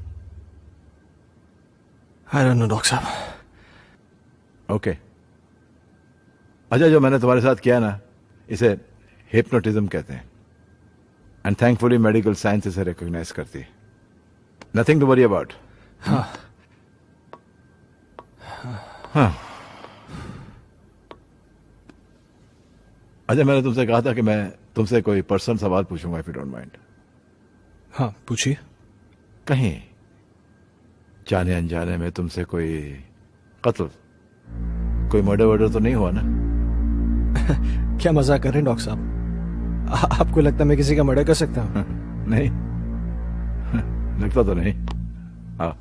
I don't know, doctor साहब। ओके। अच्छा, जो मैंने तुम्हारे साथ किया ना, इसे हिप्नोटिज्म कहते हैं। एंड थैंकफुली मेडिकल साइंस इसे रिकॉग्नाइज करती है। Nothing to worry about. हाँ। हाँ। अच्छा, मैंने तुमसे कहा था कि मैं तुमसे कोई पर्सनल सवाल पूछूंगा, इफ यू डोंट माइंड। हाँ, पूछिए। कहीं जाने अनजाने में तुमसे कोई कत्ल, कोई मर्डर वर्डर तो नहीं हुआ ना? क्या मजाक कर रहे हैं डॉक्टर साहब? आपको लगता है मैं किसी का मर्डर कर सकता हूँ? नहीं, लगता तो नहीं। हाँ।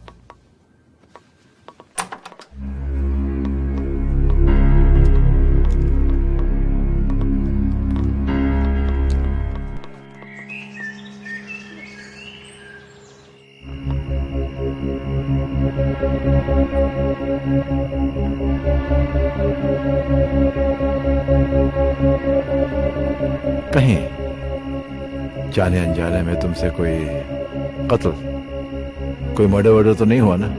कहीं जाने अनजाने में तुमसे कोई कत्ल, कोई मर्डर वर्डर तो नहीं हुआ ना?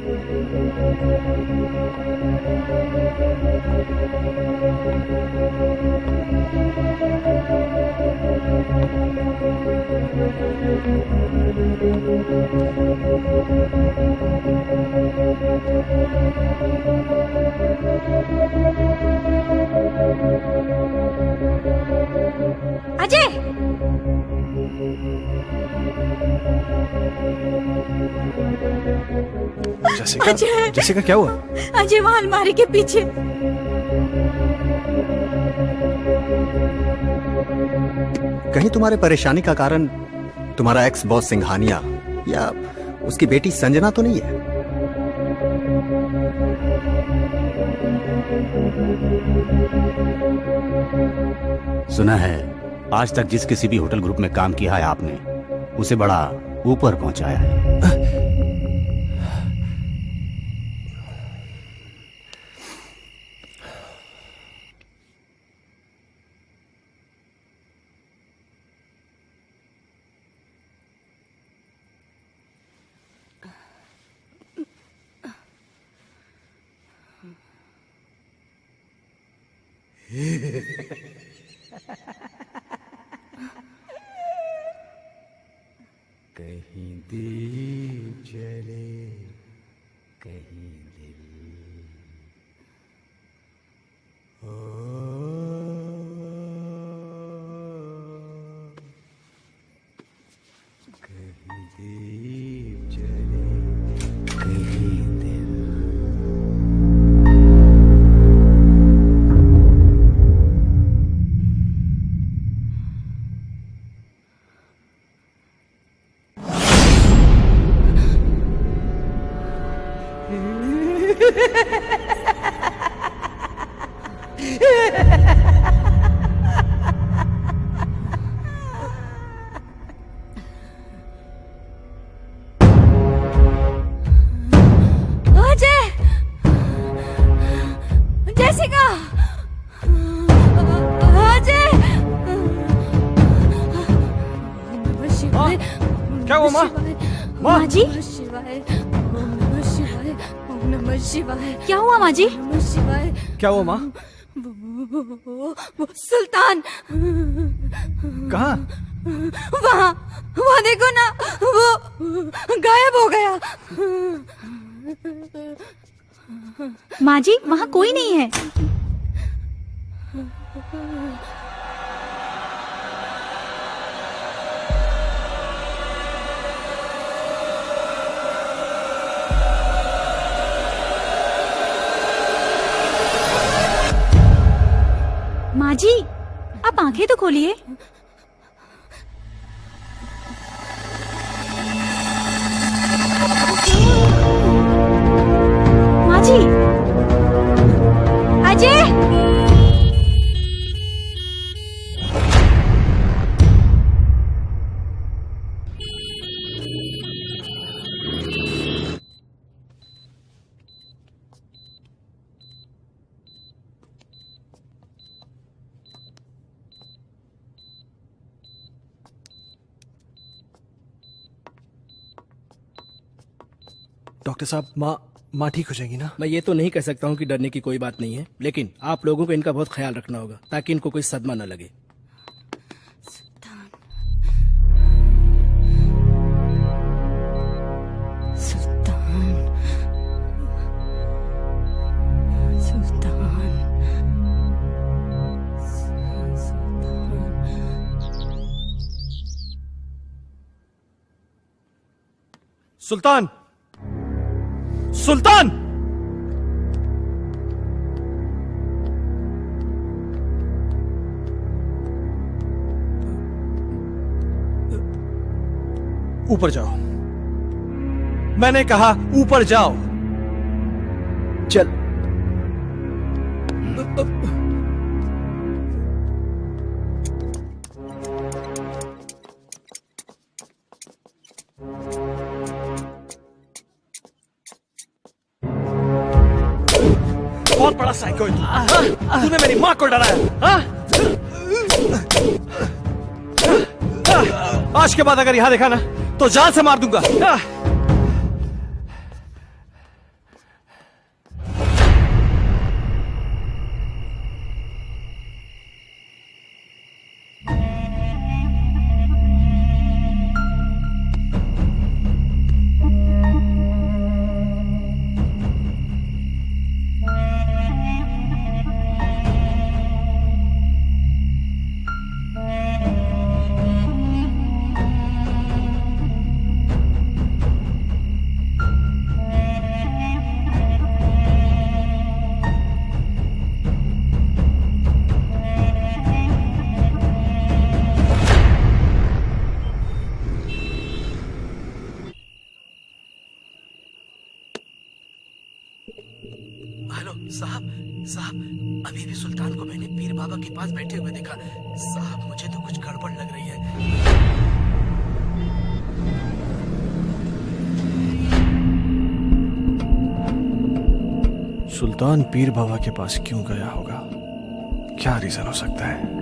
अजय! जैसिका, अजय! जैसिका क्या हुआ? अजय, वहां अलमारी के पीछे। कहीं तुम्हारे परेशानी का कारण तुम्हारा एक्स बॉस सिंघानिया या उसकी बेटी संजना तो नहीं है? सुना है आज तक जिस किसी भी होटल ग्रुप में काम किया है आपने, उसे बड़ा ऊपर पहुंचाया है। कहीं दीप जले कहीं दिल कहीं दीप जले कहीं दिल। अजय, जैसिका, अजय। नमः शिवाय। क्या हुआ माँ? माँ जी? शिवाय, ओम नमः शिवाय, ओम नमः शिवाय। क्या हुआ माँ जी? नमः शिवाय। क्या हुआ माँ? वो सुल्तान कहाँ? वहाँ वहाँ देखो ना, वो गायब हो गया। माँ जी वहाँ कोई नहीं है। माँ जी आप आंखें तो खोलिए। माँ जी। अजय। डॉक्टर साहब माँ ठीक हो जाएगी ना? मैं ये तो नहीं कह सकता हूँ कि डरने की कोई बात नहीं है, लेकिन आप लोगों को इनका बहुत ख्याल रखना होगा ताकि इनको कोई सदमा न लगे। सुल्तान, सुल्तान! ऊपर जाओ। मैंने कहा ऊपर जाओ। चल। बहुत बड़ा साइको है तू। तूने मेरी माँ को डराया। हाँ? आज के बाद अगर यहां देखा ना तो जान से मार दूंगा। हेलो साहब, साहब अभी भी सुल्तान को मैंने पीर बाबा के पास बैठे हुए देखा। साहब मुझे तो कुछ गड़बड़ लग रही है। सुल्तान पीर बाबा के पास क्यों गया होगा? क्या रीजन हो सकता है?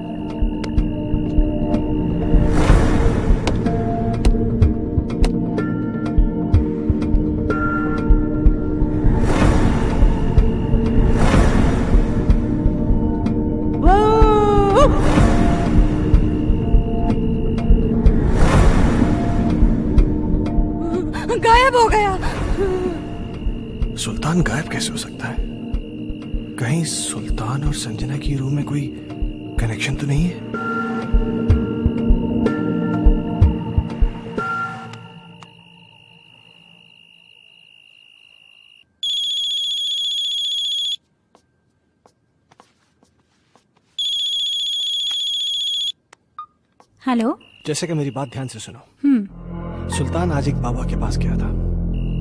सुल्तान गायब कैसे हो सकता है? कहीं सुल्तान और संजना की रूम में कोई कनेक्शन तो नहीं है? हेलो। जैसे कि मेरी बात ध्यान से सुनो। सुल्तान आज एक बाबा के पास गया था।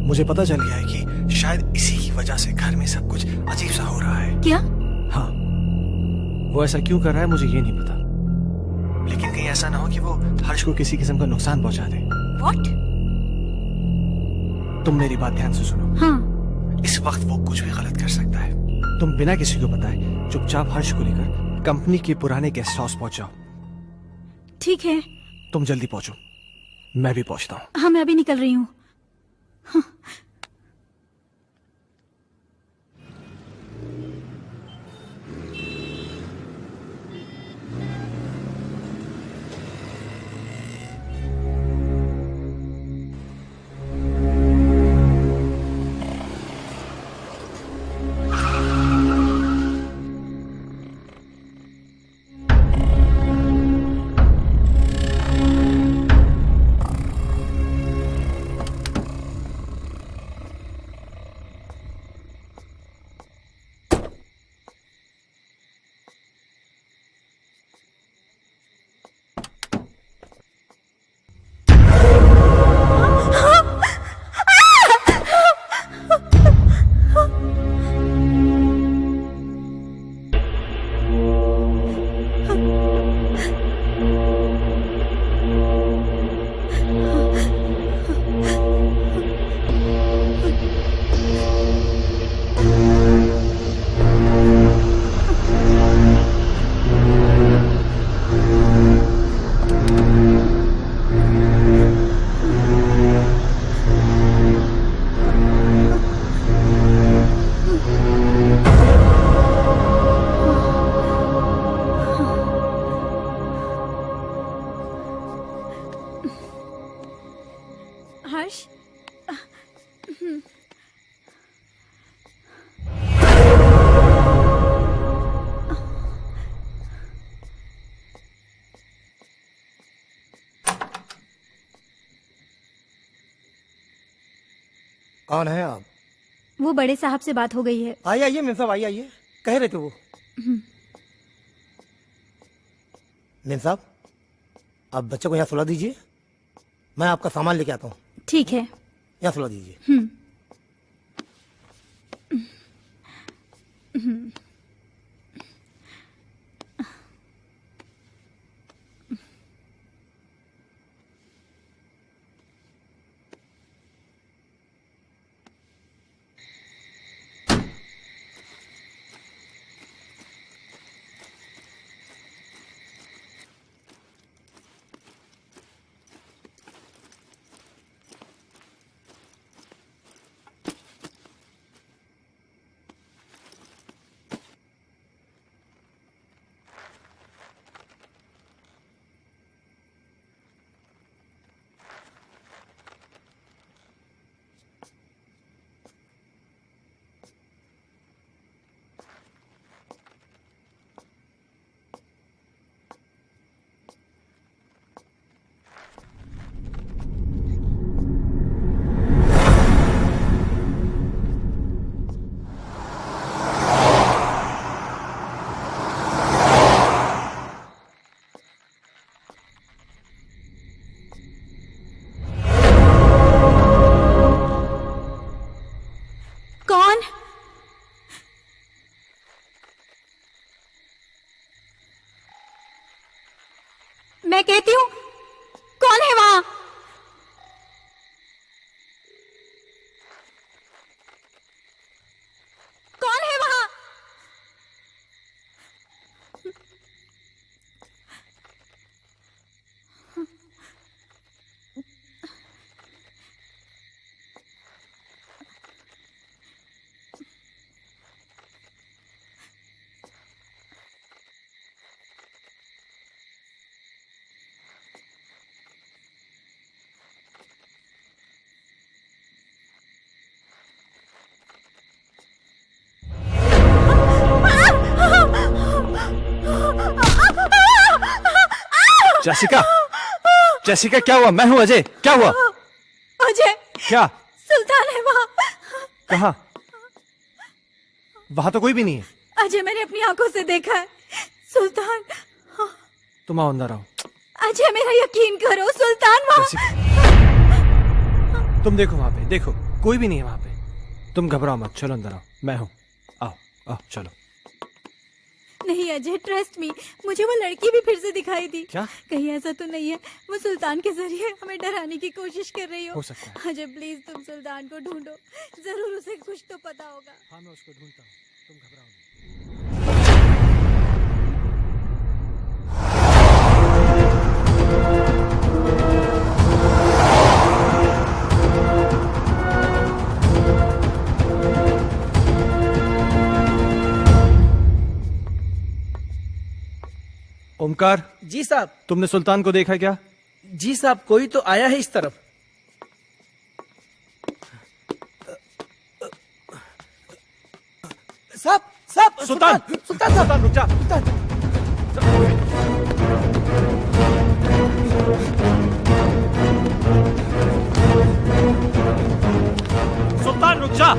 मुझे पता चल गया है कि शायद इसी की वजह से घर में सब कुछ अजीब सा हो रहा है। क्या? हाँ, वो ऐसा क्यों कर रहा है मुझे ये नहीं पता, लेकिन कहीं ऐसा ना हो कि वो हर्ष को किसी किस्म का नुकसान पहुंचा दे। What? तुम मेरी बात ध्यान से सुनो। हाँ। इस वक्त वो कुछ भी गलत कर सकता है। तुम बिना किसी को बताए चुपचाप हर्ष को लेकर कंपनी के पुराने गेस्ट हाउस पहुंच जाओ। ठीक है। तुम जल्दी पहुंचो, मैं भी पहुंचता हूँ। हाँ, मैं अभी निकल रही हूँ। हाँ। हर्ष। कौन है आप? वो बड़े साहब से बात हो गई है। आइए आइए मेम साहब, आइए आइए। कह रहे थे वो। मेम साहब, आप बच्चे को यहाँ सुला दीजिए, मैं आपका सामान लेके आता हूँ। ठीक है। यहाँ सुला दीजिए। मैं कहती हूँ, कौन है वहां? कौन है वहां? जेसिका, जेसिका क्या हुआ? मैं हूं अजय, क्या हुआ? अजय, क्या? सुल्तान है वहाँ। कहाँ? वहां तो कोई भी नहीं है। अजय, मैंने अपनी आंखों से देखा है सुल्तान। तुम आओ अंदर आओ। अजय, मेरा यकीन करो, सुल्तान वहाँ। तुम देखो वहां पे, देखो कोई भी नहीं है वहां पे। तुम घबराओ मत, चलो अंदर आओ, मैं हूं। आओ आओ चलो। नहीं अजय, ट्रस्ट मी, मुझे वो लड़की भी फिर से दिखाई दी। क्या? कहीं ऐसा तो नहीं है वो सुल्तान के जरिए हमें डराने की कोशिश कर रही हो सकता है। अजय प्लीज तुम सुल्तान को ढूंढो, जरूर उसे कुछ तो पता होगा। हाँ मैं उसको ढूंढता हूँ, तुम घबराओ नहीं। ओमकार। जी साहब। तुमने सुल्तान को देखा क्या? जी साहब, कोई तो आया है इस तरफ। साहब साहब, सुल्तान, सुल्तान साहब, रुक जा। सुल्तान रुक जा।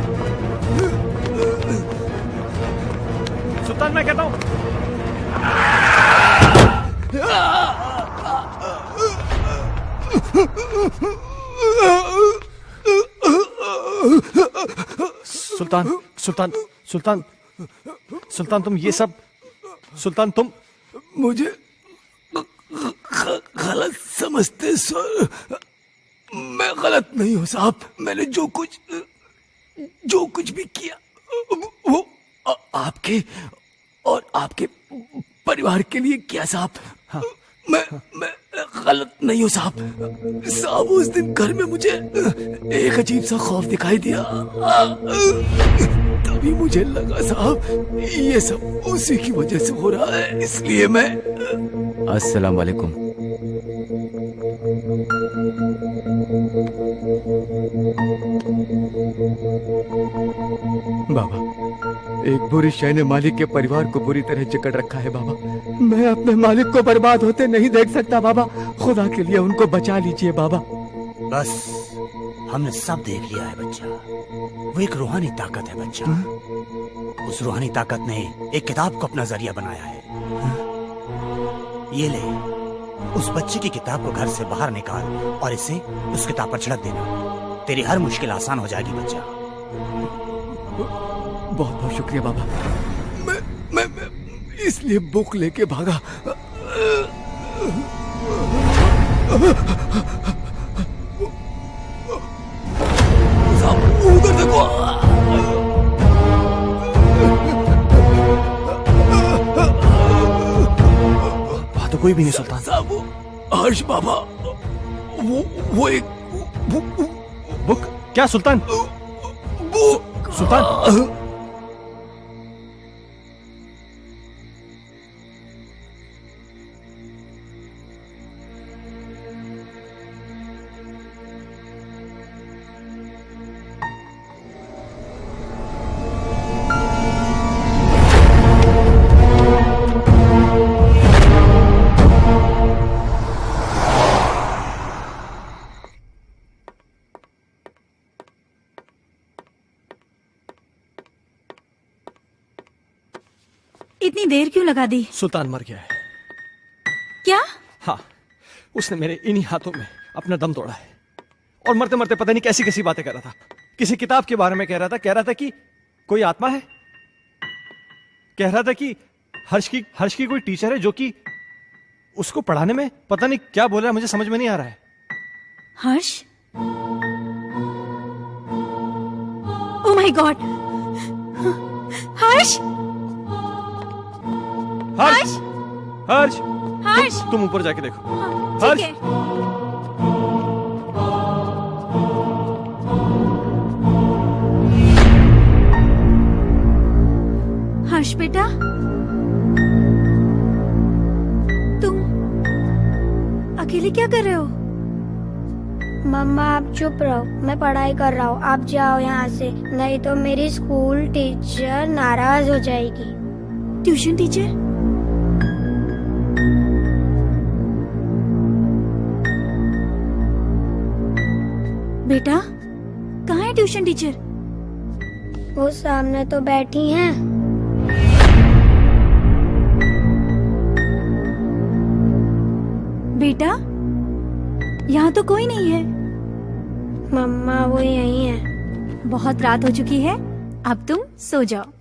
सुल्तान मैं कहता हूं। सुल्तान, सुल्तान, सुल्तान, सुल्तान तुम ये सब, सुल्तान तुम मुझे गलत समझते सर। मैं गलत नहीं हूँ साहब। मैंने जो कुछ भी किया वो आपके और आपके परिवार के लिए किया साहब। हाँ। मैं गलत नहीं हूँ साहब। साहब उस दिन घर में मुझे एक अजीब सा खौफ दिखाई दिया। तभी मुझे लगा साहब ये सब उसी की वजह से हो रहा है, इसलिए मैं। अस्सलाम वालेकुम। बाबा, एक बुरी शय ने मालिक के परिवार को बुरी तरह जकड़ रखा है बाबा। मैं अपने मालिक को बर्बाद होते नहीं देख सकता बाबा। खुदा के लिए उनको बचा लीजिए बाबा। बस हमने सब देख लिया है बच्चा। वो एक रूहानी ताकत है बच्चा। उस रूहानी ताकत ने एक किताब को अपना जरिया बनाया है। ये ले, उस बच्चे की किताब को घर से बाहर निकाल और इसे उस किताब पर छिड़क देना। तेरी हर मुश्किल आसान हो जाएगी बच्चा। बहुत बहुत शुक्रिया बाबा। मैं इसलिए बुक लेके भागा। उधर देखो। वहां तो कोई भी नहीं सुल्तान। साहब हर्ष बाबा, वो एक बुक। क्या सुल्तान? सुल्तान इतनी देर क्यों लगा दी? सुल्तान मर गया है। क्या? हाँ, उसने मेरे इन्हीं हाथों में अपना दम तोड़ा है। और मरते मरते पता नहीं कैसी कैसी बातें कर रहा था। किसी किताब के बारे में कह रहा था कि कोई आत्मा है। कह रहा था कि हर्ष की कोई टीचर है जो कि उसको पढ़ाने में पता नहीं क्या बोल रहा है, मुझे समझ में नहीं आ रहा है। Harsh? Oh my god! Harsh! Harsh! Harsh! Harsh! तुम ऊपर जाके देखो। ठीक है। हर्ष बेटा, तुम अकेले क्या कर रहे हो? मम्मा आप चुप रहो, मैं पढ़ाई कर रहा हूँ। आप जाओ यहाँ से, नहीं तो मेरी स्कूल टीचर नाराज हो जाएगी। Tuition teacher? बेटा कहाँ है ट्यूशन टीचर? वो सामने तो बैठी हैं। बेटा यहाँ तो कोई नहीं है। मम्मा वो यहीं है। बहुत रात हो चुकी है, अब तुम सो जाओ।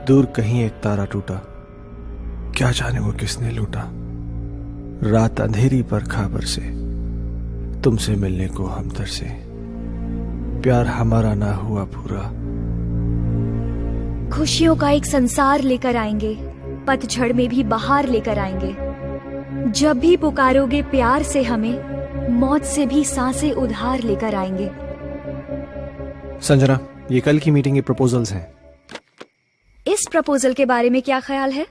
दूर कहीं एक तारा टूटा, क्या जाने वो किसने लूटा। रात अंधेरी पर खाबर से, तुमसे मिलने को हम तरसे। प्यार हमारा ना हुआ पूरा। खुशियों का एक संसार लेकर आएंगे, पतझड़ में भी बहार लेकर आएंगे। जब भी पुकारोगे प्यार से हमें, मौत से भी सांसें उधार लेकर आएंगे। संजना, ये कल की मीटिंग के प्रपोजल्स हैं। इस प्रपोजल के बारे में क्या ख्याल है?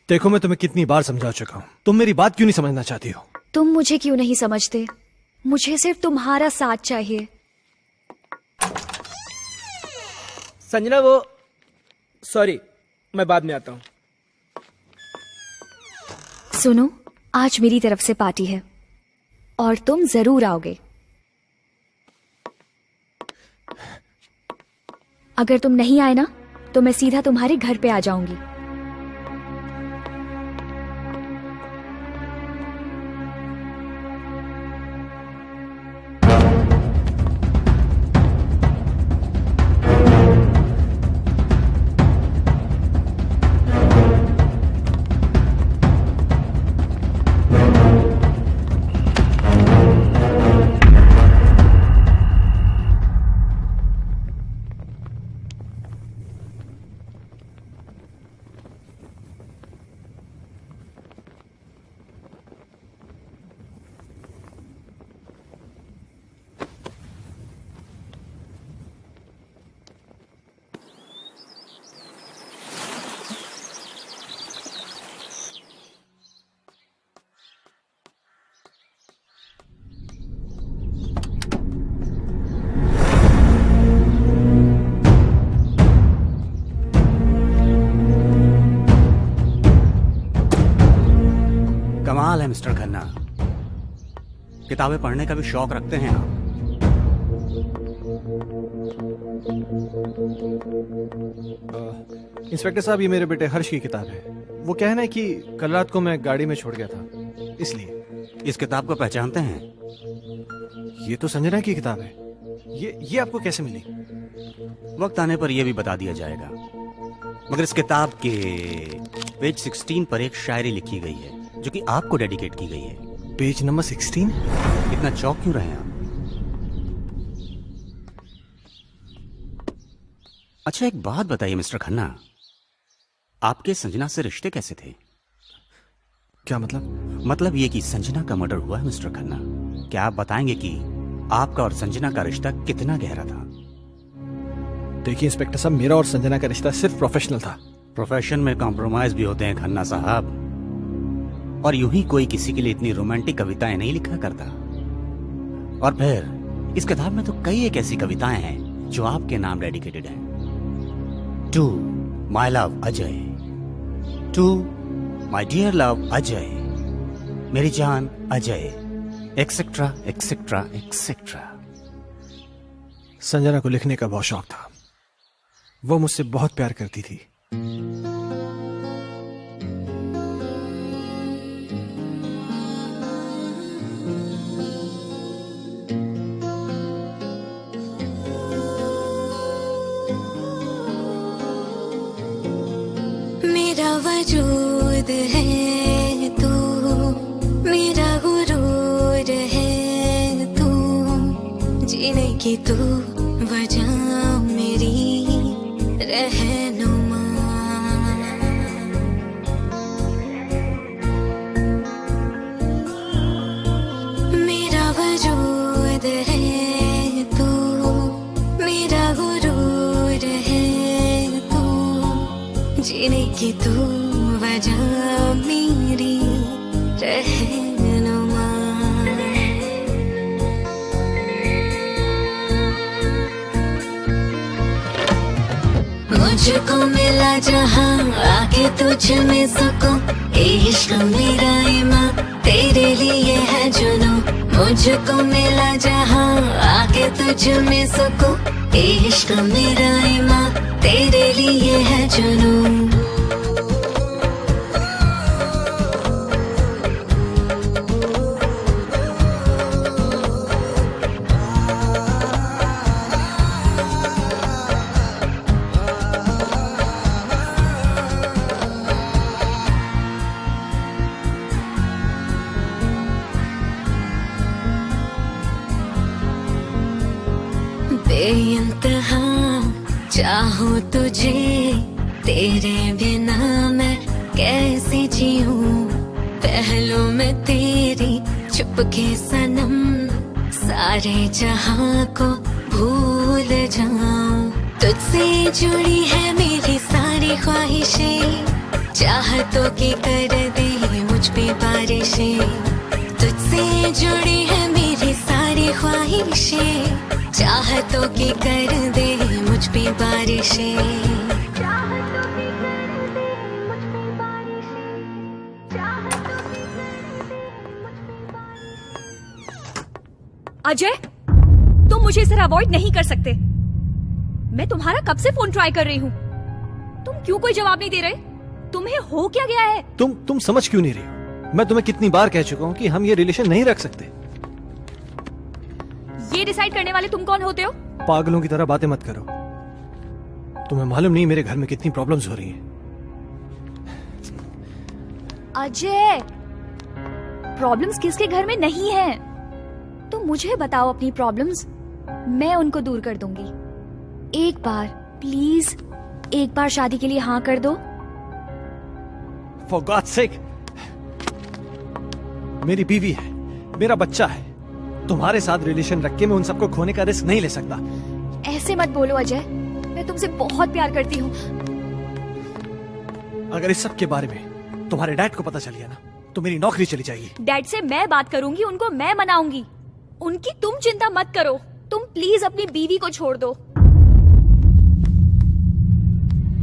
देखो, मैं तुम्हें कितनी बार समझा चुका हूं, तुम मेरी बात क्यों नहीं समझना चाहती हो? तुम मुझे क्यों नहीं समझते? मुझे सिर्फ तुम्हारा साथ चाहिए। संजना, वो सॉरी, मैं बाद में आता हूं। सुनो, आज मेरी तरफ से पार्टी है और तुम जरूर आओगे। अगर तुम नहीं आए ना, तो मैं सीधा तुम्हारे घर पे आ जाऊंगी। कमाल है मिस्टर खन्ना, किताबें पढ़ने का भी शौक रखते हैं आप। इंस्पेक्टर साहब, ये मेरे बेटे हर्ष की किताब है। वो कहना है कि कल रात को मैं गाड़ी में छोड़ गया था, इसलिए। इस किताब को पहचानते हैं? ये तो संजना की किताब है। ये आपको कैसे मिली? वक्त आने पर यह भी बता दिया जाएगा, मगर इस किताब के पेज 16 पर एक शायरी लिखी गई है जो कि आपको डेडिकेट की गई है। Page number 16? इतना चौंक क्यों रहे हैं आप? अच्छा, एक बात बताइए मिस्टर खन्ना, आपके संजना से रिश्ते कैसे थे? क्या मतलब? मतलब ये कि संजना का मर्डर हुआ है मिस्टर खन्ना। क्या आप बताएंगे कि आपका और संजना का रिश्ता कितना गहरा था? देखिए इंस्पेक्टर साहब, मेरा और संजना का रिश्ता सिर्फ प्रोफेशनल था। प्रोफेशन में कॉम्प्रोमाइज भी होते हैं खन्ना साहब, और यूं ही कोई किसी के लिए इतनी रोमांटिक कविताएं नहीं लिखा करता। और फिर इस किताब में तो कई एक ऐसी कविताएं हैं जो आपके नाम डेडिकेटेड हैं। To my love Ajay, to my dear love Ajay, मेरी जान Ajay, etcetera etcetera etcetera. Sanjana को लिखने का बहुत शौक था। वो मुझसे बहुत प्यार करती थी। मेरा वजूद है तू, मेरा गुरूर है तू, जीने की तू वजह मेरी रहनुमा। मेरा वजूद है तू, मेरा गुरूर है तू, जीने की तू वजह मेरी रहनुमा। मुझको मिला जहां आके तुझ में सुकून, इश्क मेरा ईमान तेरे लिए है जुनून। मुझको मिला जहां आके तुझ में सुकून, इश्क मेरा ईमान तेरे लिए है जुनून। बेइंतहा चाहूं तुझे, तेरे बिना मैं कैसे जीऊं। पहलू में तेरी चुपके सनम, सारे जहां को भूल जाऊं। तुझसे जुड़ी है मेरी सारी ख्वाहिशें, चाहतों की कर दे मुझ पे बारिशें। तुझसे जुड़ी है मेरी सारी ख्वाहिशें, चाहतों की कर दे मुझ पे बारिशें। अजय, तुम मुझे इस तरह अवॉइड नहीं कर सकते। मैं तुम्हारा कब से फोन ट्राई कर रही हूँ, तुम क्यों कोई जवाब नहीं दे रहे? तुम्हें हो क्या गया है? तुम समझ क्यों नहीं रही हो? मैं तुम्हें कितनी बार कह चुका हूँ कि हम ये रिलेशन नहीं रख सकते। ये डिसाइड करने वाले तुम कौन होते हो? पागलों की तरह बातें मत करो। तुम्हें मालूम नहीं मेरे घर में कितनी प्रॉब्लम्स हो रही हैं। अजय, प्रॉब्लम्स किसके घर में नहीं है? तुम मुझे बताओ अपनी प्रॉब्लम्स, मैं उनको दूर कर दूंगी। एक बार प्लीज, एक बार शादी के लिए हाँ कर दो। For God's sake, मेरी बीवी है, मेरा बच्चा है। तुम्हारे साथ रिलेशन रख के मैं उन सबको खोने का रिस्क नहीं ले सकता। ऐसे मत बोलो अजय, मैं तुमसे बहुत प्यार करती हूँ। अगर इस सब के बारे में तुम्हारे डैड को पता चल गया ना, तो मेरी नौकरी चली जाएगी। डैड से मैं बात करूंगी, उनको मैं मनाऊंगी। उनकी तुम चिंता मत करो। तुम प्लीज अपनी बीवी को छोड़ दो।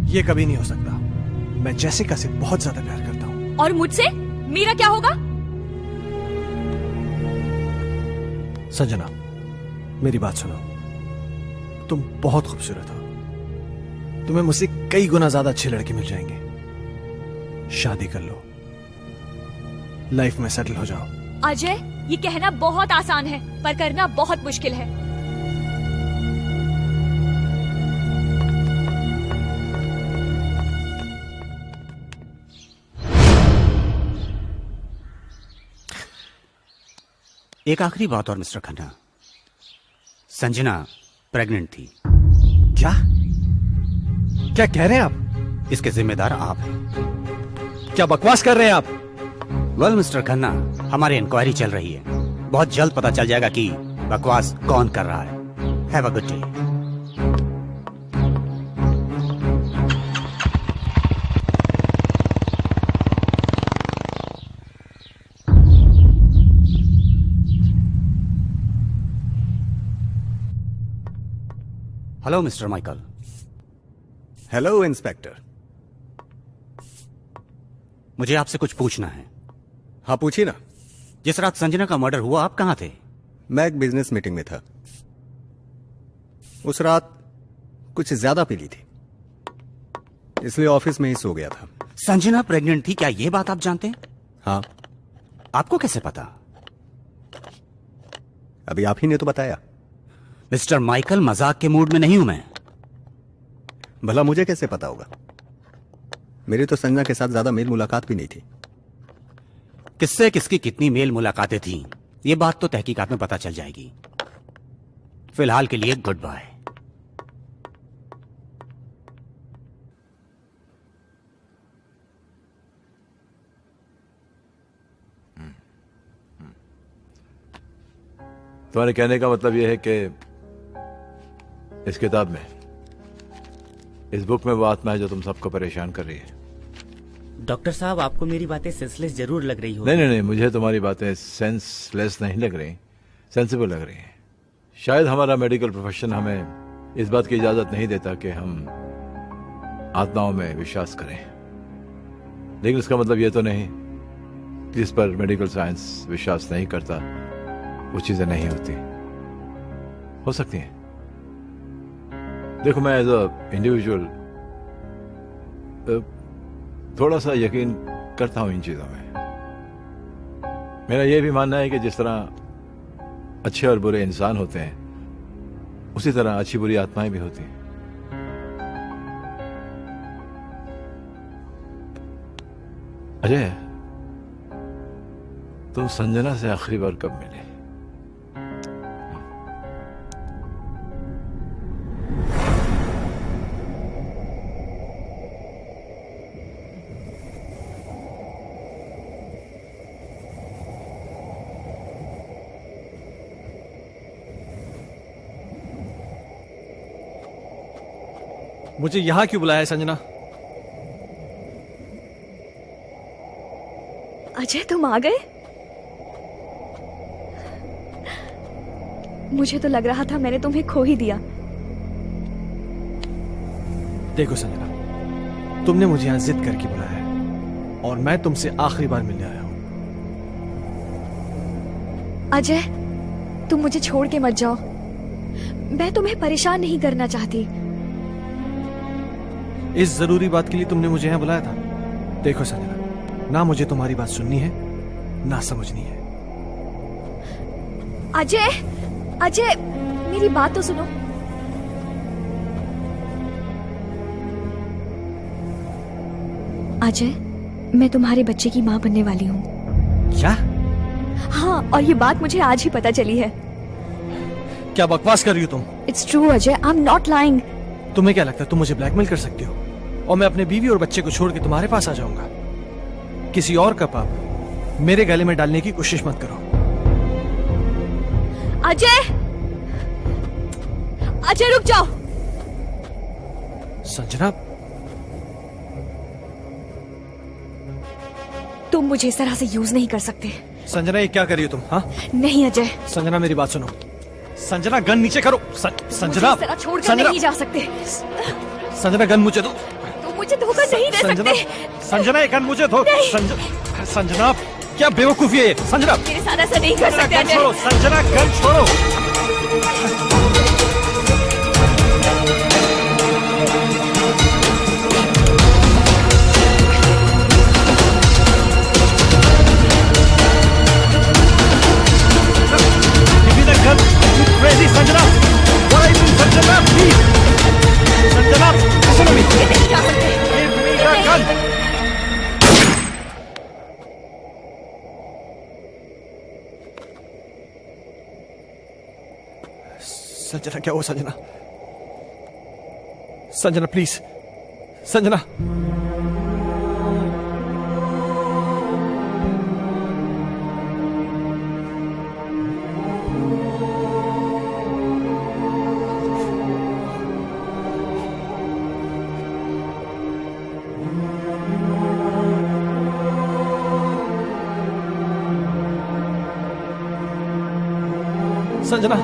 ये कभी नहीं हो सकता। मैं जेसिका से बहुत ज्यादा प्यार करता हूँ। और मुझसे मेरा क्या होगा? संजना, मेरी बात सुनो। तुम बहुत खूबसूरत हो। तुम्हें मुझसे कई गुना ज्यादा अच्छे लड़के मिल जाएंगे। शादी कर लो, लाइफ में सेटल हो जाओ। अजय, ये कहना बहुत आसान है, पर करना बहुत मुश्किल है। एक आखिरी बात और मिस्टर खन्ना, संजना प्रेग्नेंट थी। क्या क्या कह रहे हैं आप? इसके जिम्मेदार आप हैं। क्या बकवास कर रहे हैं आप? वेल मिस्टर खन्ना, हमारी इंक्वायरी चल रही है। बहुत जल्द पता चल जाएगा कि बकवास कौन कर रहा है। Have a good day. Hello mister Michael. Hello inspector. मुझे आपसे कुछ पूछना है। हाँ पूछिए ना। जिस रात संजना का मर्डर हुआ आप कहाँ थे? मैं एक बिजनेस मीटिंग में था। उस रात कुछ ज्यादा पी ली थी, इसलिए ऑफिस में ही सो गया था। संजना प्रेग्नेंट थी, क्या ये बात आप जानते हैं? हाँ। आपको कैसे पता? अभी आप ही ने तो बताया। मिस्टर माइकल, मजाक के मूड में नहीं हूं मैं। भला मुझे कैसे पता होगा? मेरी तो संजना के साथ ज्यादा मेल मुलाकात भी नहीं थी। किससे किसकी कितनी मेल मुलाकातें थी, ये बात तो तहकीकात में पता चल जाएगी। फिलहाल के लिए गुड बाय। तुम्हारे कहने का मतलब यह है कि इस किताब में, इस बुक में वो आत्मा है जो तुम सबको परेशान कर रही है। डॉक्टर साहब, आपको मेरी बातें सेंसलेस जरूर लग रही हो। नहीं, मुझे तुम्हारी बातें सेंसलेस नहीं लग रही, सेंसिबल लग रही हैं। शायद हमारा मेडिकल प्रोफेशन हमें इस बात की इजाजत नहीं देता कि हम आत्माओं में विश्वास करें, लेकिन इसका मतलब यह तो नहीं कि जिस पर मेडिकल साइंस विश्वास नहीं करता वो चीजें नहीं होती, हो सकती हैं। देखो, मैं एज अ इंडिविजुअल थोड़ा सा यकीन करता हूं इन चीजों में। मेरा यह भी मानना है कि जिस तरह अच्छे और बुरे इंसान होते हैं, उसी तरह अच्छी बुरी आत्माएं भी होती हैं। अजय, तुम संजना से आखिरी बार कब मिले? मुझे यहां क्यों बुलाया है संजना? अजय, तुम आ गए? मुझे तो लग रहा था मैंने तुम्हें खो ही दिया। देखो संजना, तुमने मुझे यहां जिद करके बुलाया है और मैं तुमसे आखिरी बार मिलने आया हूं। अजय, तुम मुझे छोड़ के मत जाओ। मैं तुम्हें परेशान नहीं करना चाहती। इस जरूरी बात के लिए तुमने मुझे यहां बुलाया था? देखो संजना, ना मुझे तुम्हारी बात सुननी है ना समझनी है। अजय, अजय, मेरी बात तो सुनो। अजय, मैं तुम्हारे बच्चे की मां बनने वाली हूँ। क्या? हाँ, और ये बात मुझे आज ही पता चली है। क्या बकवास कर रही हो तुम? It's true Ajay, I am not lying. तुम्हें क्या लगता है तुम मुझे ब्लैकमेल कर सकती हो और मैं अपने बीवी और बच्चे को छोड़ के तुम्हारे पास आ जाऊंगा? किसी और का पाप मेरे गले में डालने की कोशिश मत करो। अजय, अजय रुक जाओ। संजना, तुम मुझे इस तरह से यूज नहीं कर सकते। संजना, ये क्या कर रही हो तुम? हाँ? नहीं अजय। संजना, मेरी बात सुनो। संजना, गन नीचे करो। संजना, इस तरह छोड़कर नहीं जा सकते। संजना, गन मुझे दो। तुम मुझे धोखा नहीं दे सकते। संजना, ये गन मुझे दो। संजना, क्या बेवकूफी है ये? संजना, मेरे साथ ऐसा नहीं कर सकते अजय। छोड़ो संजना, गन छोड़ो। Crazy, Sanjana! What are you doing, Sanjana? Please! Sanjana, listen to me! Give me the gun! Sanjana, क्या हुआ संजना? संजना, प्लीज! संजना! संजना,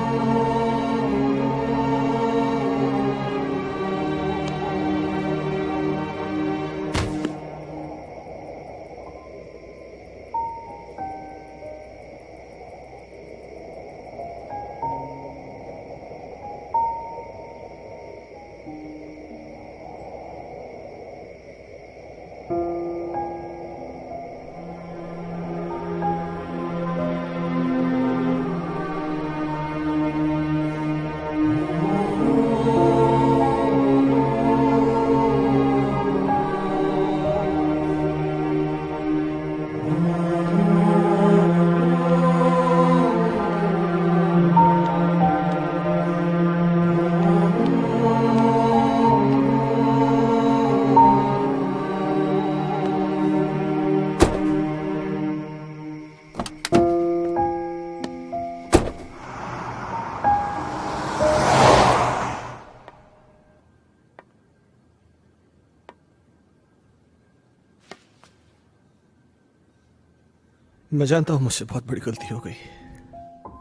मैं जानता हूं मुझसे बहुत बड़ी गलती हो गई,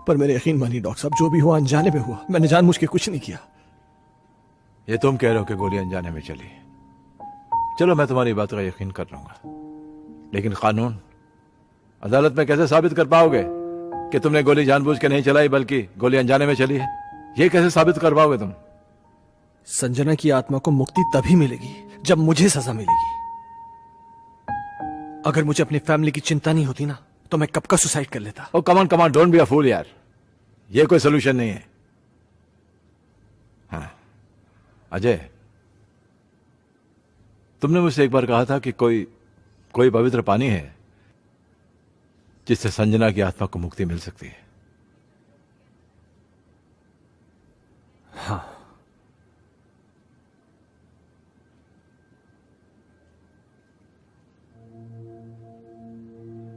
पर मेरे यकीन मानिए डॉक्टर साहब, जो भी हुआ अनजाने में हुआ। मैंने जानबूझ के कुछ नहीं किया। ये तुम कह रहे हो कि गोली अनजाने में चली। चलो मैं तुम्हारी बात का यकीन कर लूंगा, लेकिन कानून अदालत में कैसे साबित कर पाओगे कि तुमने गोली जानबूझ के नहीं चलाई बल्कि गोली अनजाने में चली है? ये कैसे साबित कर पाओगे तुम? संजना की आत्मा को मुक्ति तभी मिलेगी जब मुझे सजा मिलेगी। अगर मुझे अपनी फैमिली की चिंता नहीं होती ना, तो मैं कब का सुसाइड कर लेता। ओ कमान कमान, डोंट बी अ फूल यार, ये कोई सोल्यूशन नहीं है। हाँ अजय, तुमने मुझसे एक बार कहा था कि कोई पवित्र पानी है जिससे संजना की आत्मा को मुक्ति मिल सकती है। हाँ,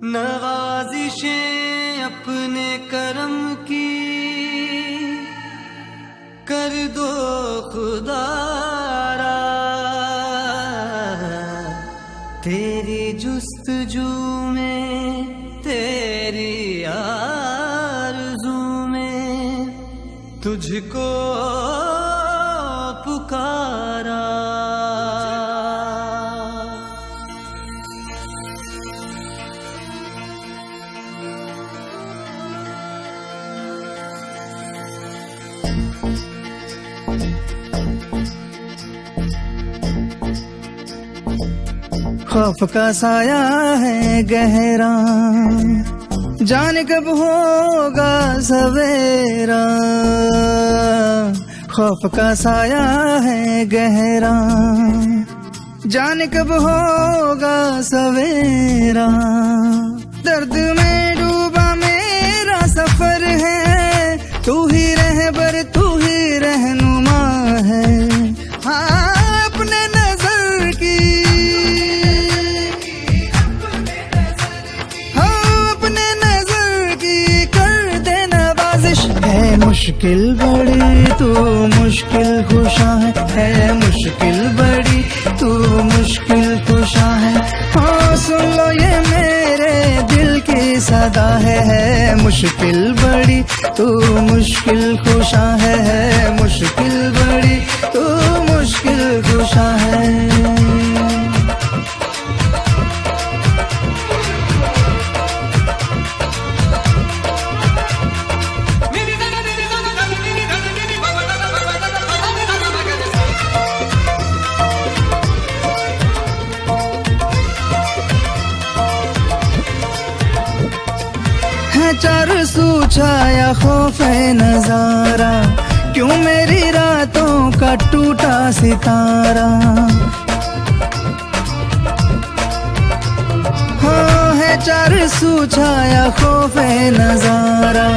नवाजिशें अपने करम की कर दो खुदारा, तेरी जुस्तजू में तेरी आरज़ू में तुझको पुकारा। खौफ का साया है गहरा, जाने कब होगा सवेरा। खौफ का साया है गहरा, जाने कब होगा सवेरा। दर्द में डूबा मेरा सफर है, तू ही रहबर तू ही रहनुमा है। हाँ अपने नजर की, मुश्किल बड़ी तू मुश्किल खुशा है मुश्किल बड़ी तू मुश्किल खुशा है। हाँ सुन लो ये मेरे दिल की सदा है मुश्किल बड़ी तू मुश्किल खुशा है मुश्किल बड़ी तू मुश्किल खुशा है। चार सू छाया खौफ नजारा, क्यों मेरी रातों का टूटा सितारा। हाँ है चार सू छाया खौफ नजारा,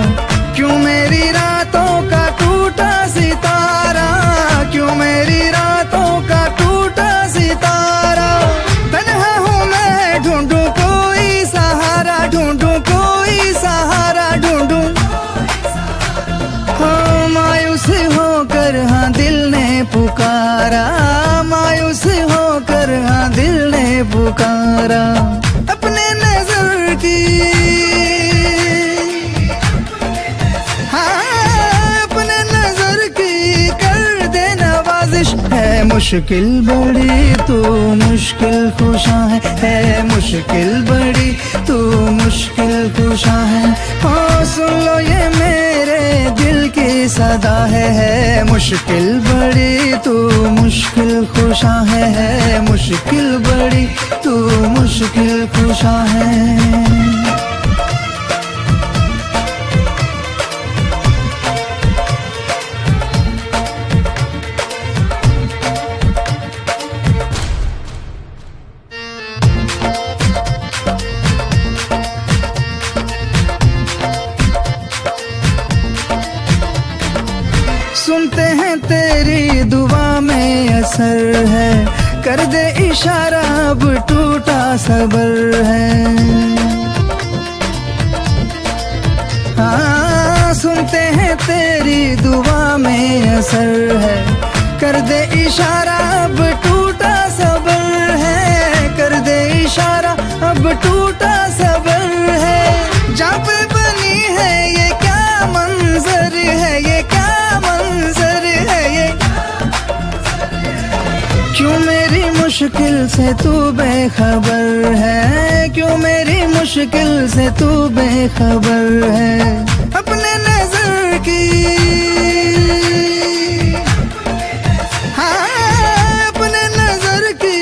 क्यों मेरी रातों का टूटा सितारा। क्यों मेरी रातों का टूटा सितारा। तन्हा हूँ मैं ढूंढूं कोई सहारा, ढूंढूं कोई सहारा ढूंढूं। हाँ मायूस होकर हाँ दिल ने पुकारा, मायूस होकर हाँ दिल ने पुकारा। अपने नजर की हाँ मुश्किल बड़ी तू मुश्किल खुशा है मुश्किल बड़ी तू मुश्किल खुशा है। ओ सुन लो ये मेरे दिल की सदा है मुश्किल बड़ी तू मुश्किल खुशा है मुश्किल बड़ी तू मुश्किल खुशा है। सुनते हैं तेरी दुआ में असर है कर दे इशारा अब टूटा सबर है। हाँ सुनते हैं तेरी दुआ में असर है कर दे इशारा अब टूटा सबर है कर दे इशारा अब टूटा सबर है। जहाँ पे बनी है ये क्या मंजर है ये क्या मंजर है ये क्यों मेरी मुश्किल से तू बेखबर है क्यों मेरी मुश्किल से तू बेखबर है। अपने नजर की हाँ अपने नजर की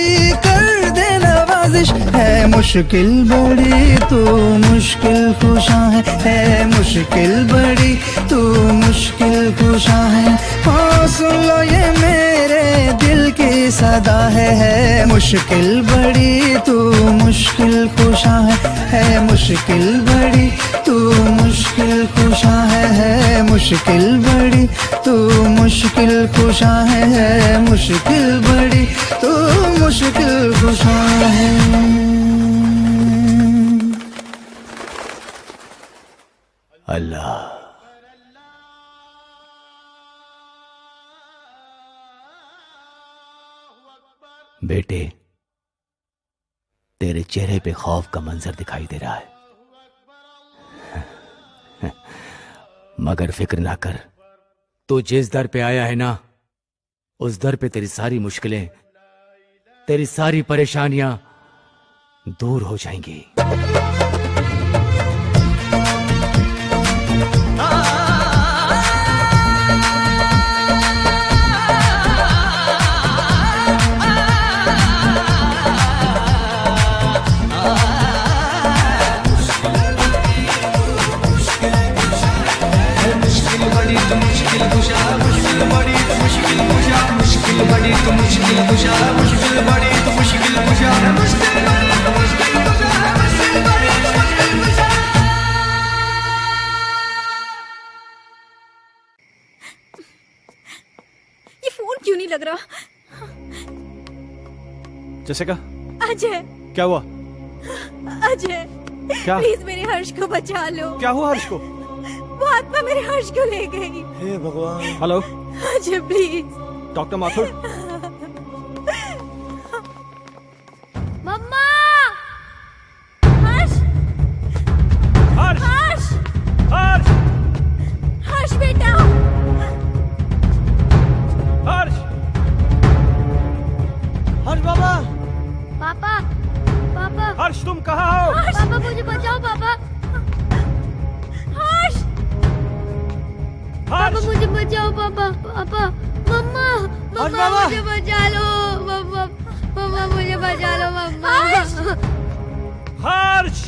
कर दे नवाजिश है मुश्किल बड़ी तू मुश्किल खुशा है मुश्किल बड़ी तू मुश्किल खुशा है। ओ सुन लो ये मेरे दिल की सदा है मुश्किल बड़ी तू मुश्किल खुशा है मुश्किल बड़ी तू मुश्किल खुशा है मुश्किल बड़ी तू मुश्किल खुशा है मुश्किल बड़ी तू मुश्किल खुशा है। अल्लाह बेटे तेरे चेहरे पे खौफ का मंजर दिखाई दे रहा है मगर फिक्र ना कर तू जिस दर पे आया है ना उस दर पे तेरी सारी मुश्किलें तेरी सारी परेशानियां दूर हो जाएंगी। ये फोन क्यों नहीं लग रहा? जैसिका अजय क्या हुआ? अजय क्या? प्लीज मेरे हर्ष को बचा लो। क्या हुआ हर्ष को? वो आत्मा मेरे हर्ष को ले गई। हे भगवान। Hello Ajay please. Doctor Mathur मम्मा हर्ष हर्ष हर्ष हर्ष हर्ष बेटा हर्ष हर्ष बाबा पापा पापा हर्ष तुम कहाँ हो? पापा मुझे बचाओ पापा हर्ष पापा मुझे बचाओ पापा पापा मम्मा मम्मा मुझे बचा लो मम्मा मम्मा मुझे बचा लो मम्मा हर्ष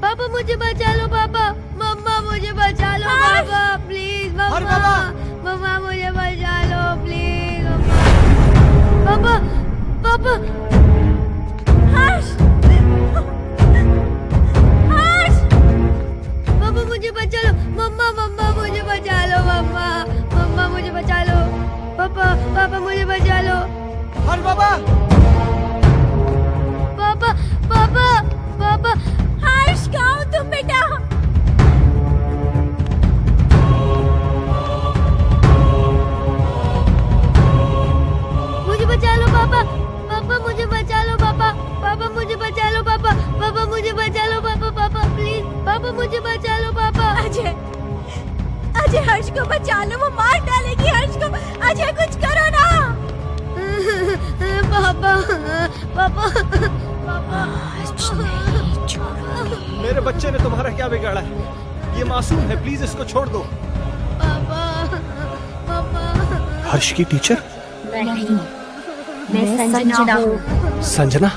पापा मुझे बचा लो पापा मम्मा मुझे बचा लो पापा प्लीज मम्मा मम्मा मुझे बचा लो प्लीज पापा पापा हर्ष हर्ष पापा मुझे बचा लो मम्मा मम्मा मुझे बचा लो मम्मा मम्मा मुझे बचा लो पापा पापा मुझे बचा लो हर्ष बाबा पापा पापा पापा हर्ष कहाँ हो तुम बेटा? मुझे बचा लो पापा पापा मुझे बचा लो पापा पापा मुझे बचा लो पापा पापा मुझे बचा लो पापा पापा प्लीज पापा मुझे बचा लो पापा अजय अजय हर्ष को बचा लो वो मार डालेगी हर्ष को। अजय कुछ करो ना। बच्चे ने तुम्हारा क्या बिगाड़ा है? ये मासूम है, प्लीज इसको छोड़ दो। हर्ष की टीचर? नहीं, मैं संजना हूँ। संजना?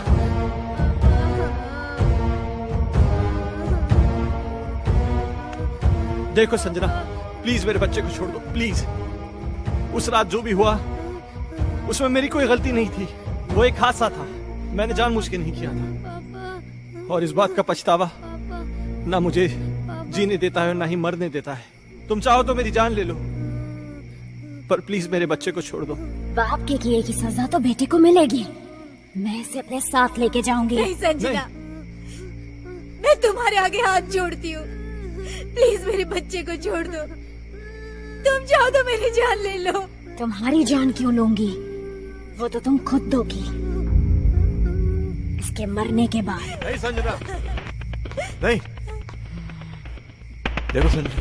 देखो संजना, प्लीज मेरे बच्चे को छोड़ दो, प्लीज। उस रात जो भी हुआ उसमें मेरी कोई गलती नहीं थी, वो एक हादसा था, मैंने जानबूझ के नहीं किया था। और इस बात का पछतावा ना मुझे जीने देता है ना ही मरने देता है। तुम चाहो तो मेरी जान ले लो, पर प्लीज मेरे बच्चे को छोड़ दो। बाप के किए की सजा तो बेटे को मिलेगी। मैं इसे अपने साथ लेके जाऊंगी। नहीं संजना, मैं तुम्हारे आगे हाथ जोड़ती हूँ, प्लीज मेरे बच्चे को छोड़ दो। तुम चाहो तो मेरी जान ले लो। तुम्हारी जान क्यों लूंगी? वो तो तुम खुद दोगी इसके मरने के बाद। नहीं संजना, नहीं। देखो संजना,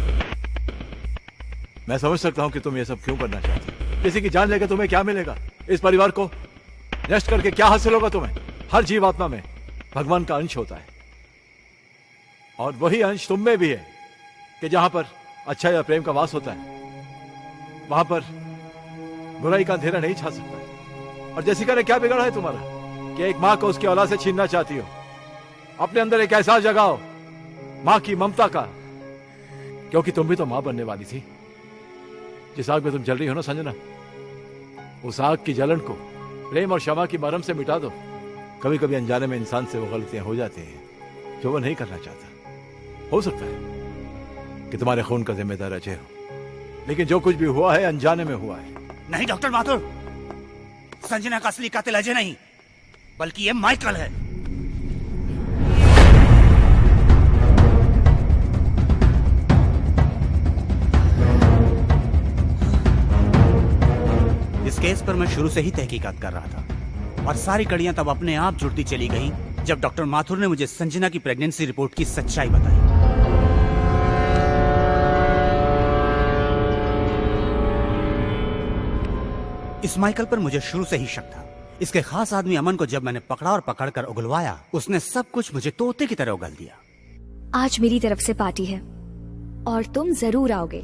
मैं समझ सकता हूं कि तुम ये सब क्यों करना चाहती हो। किसी की जान लेकर तुम्हें क्या मिलेगा? इस परिवार को नष्ट करके क्या हासिल होगा तुम्हें? हर जीवात्मा में भगवान का अंश होता है, और वही अंश तुम में भी है कि जहां पर अच्छा या प्रेम का वास होता है वहां पर बुराई का अंधेरा नहीं छा सकता। और जैसिका ने क्या बिगाड़ा है तुम्हारा कि एक मां को उसकी औलाद से छीनना चाहती हो? अपने अंदर एक एहसास जगाओ मां की ममता का, क्योंकि तुम भी तो मां बनने वाली थी। जिस आग में तुम जल रही हो ना संजना, उस आग की जलन को प्रेम और क्षमा की मरहम से मिटा दो। कभी कभी अनजाने में इंसान से वो गलतियां हो जाती हैं जो वो नहीं करना चाहता। हो सकता है कि तुम्हारे खून का जिम्मेदार अजय हो, लेकिन जो कुछ भी हुआ है अनजाने में हुआ है। नहीं डॉक्टर माथुर, संजना का असली कातिल अजय नहीं बल्कि ये माइकल है। इस केस पर मैं शुरू से ही तहकीकात कर रहा था, और सारी कड़ियां तब अपने आप जुड़ती चली गईं जब डॉक्टर माथुर ने मुझे संजना की प्रेगनेंसी रिपोर्ट की सच्चाई बताई। इस माइकल पर मुझे शुरू से ही शक था। इसके खास आदमी अमन को जब मैंने पकड़ा और पकड़कर उगलवाया, उसने सब कुछ मुझे तोते की तरह उगल दिया। आज मेरी तरफ से पार्टी है और तुम जरूर आओगे।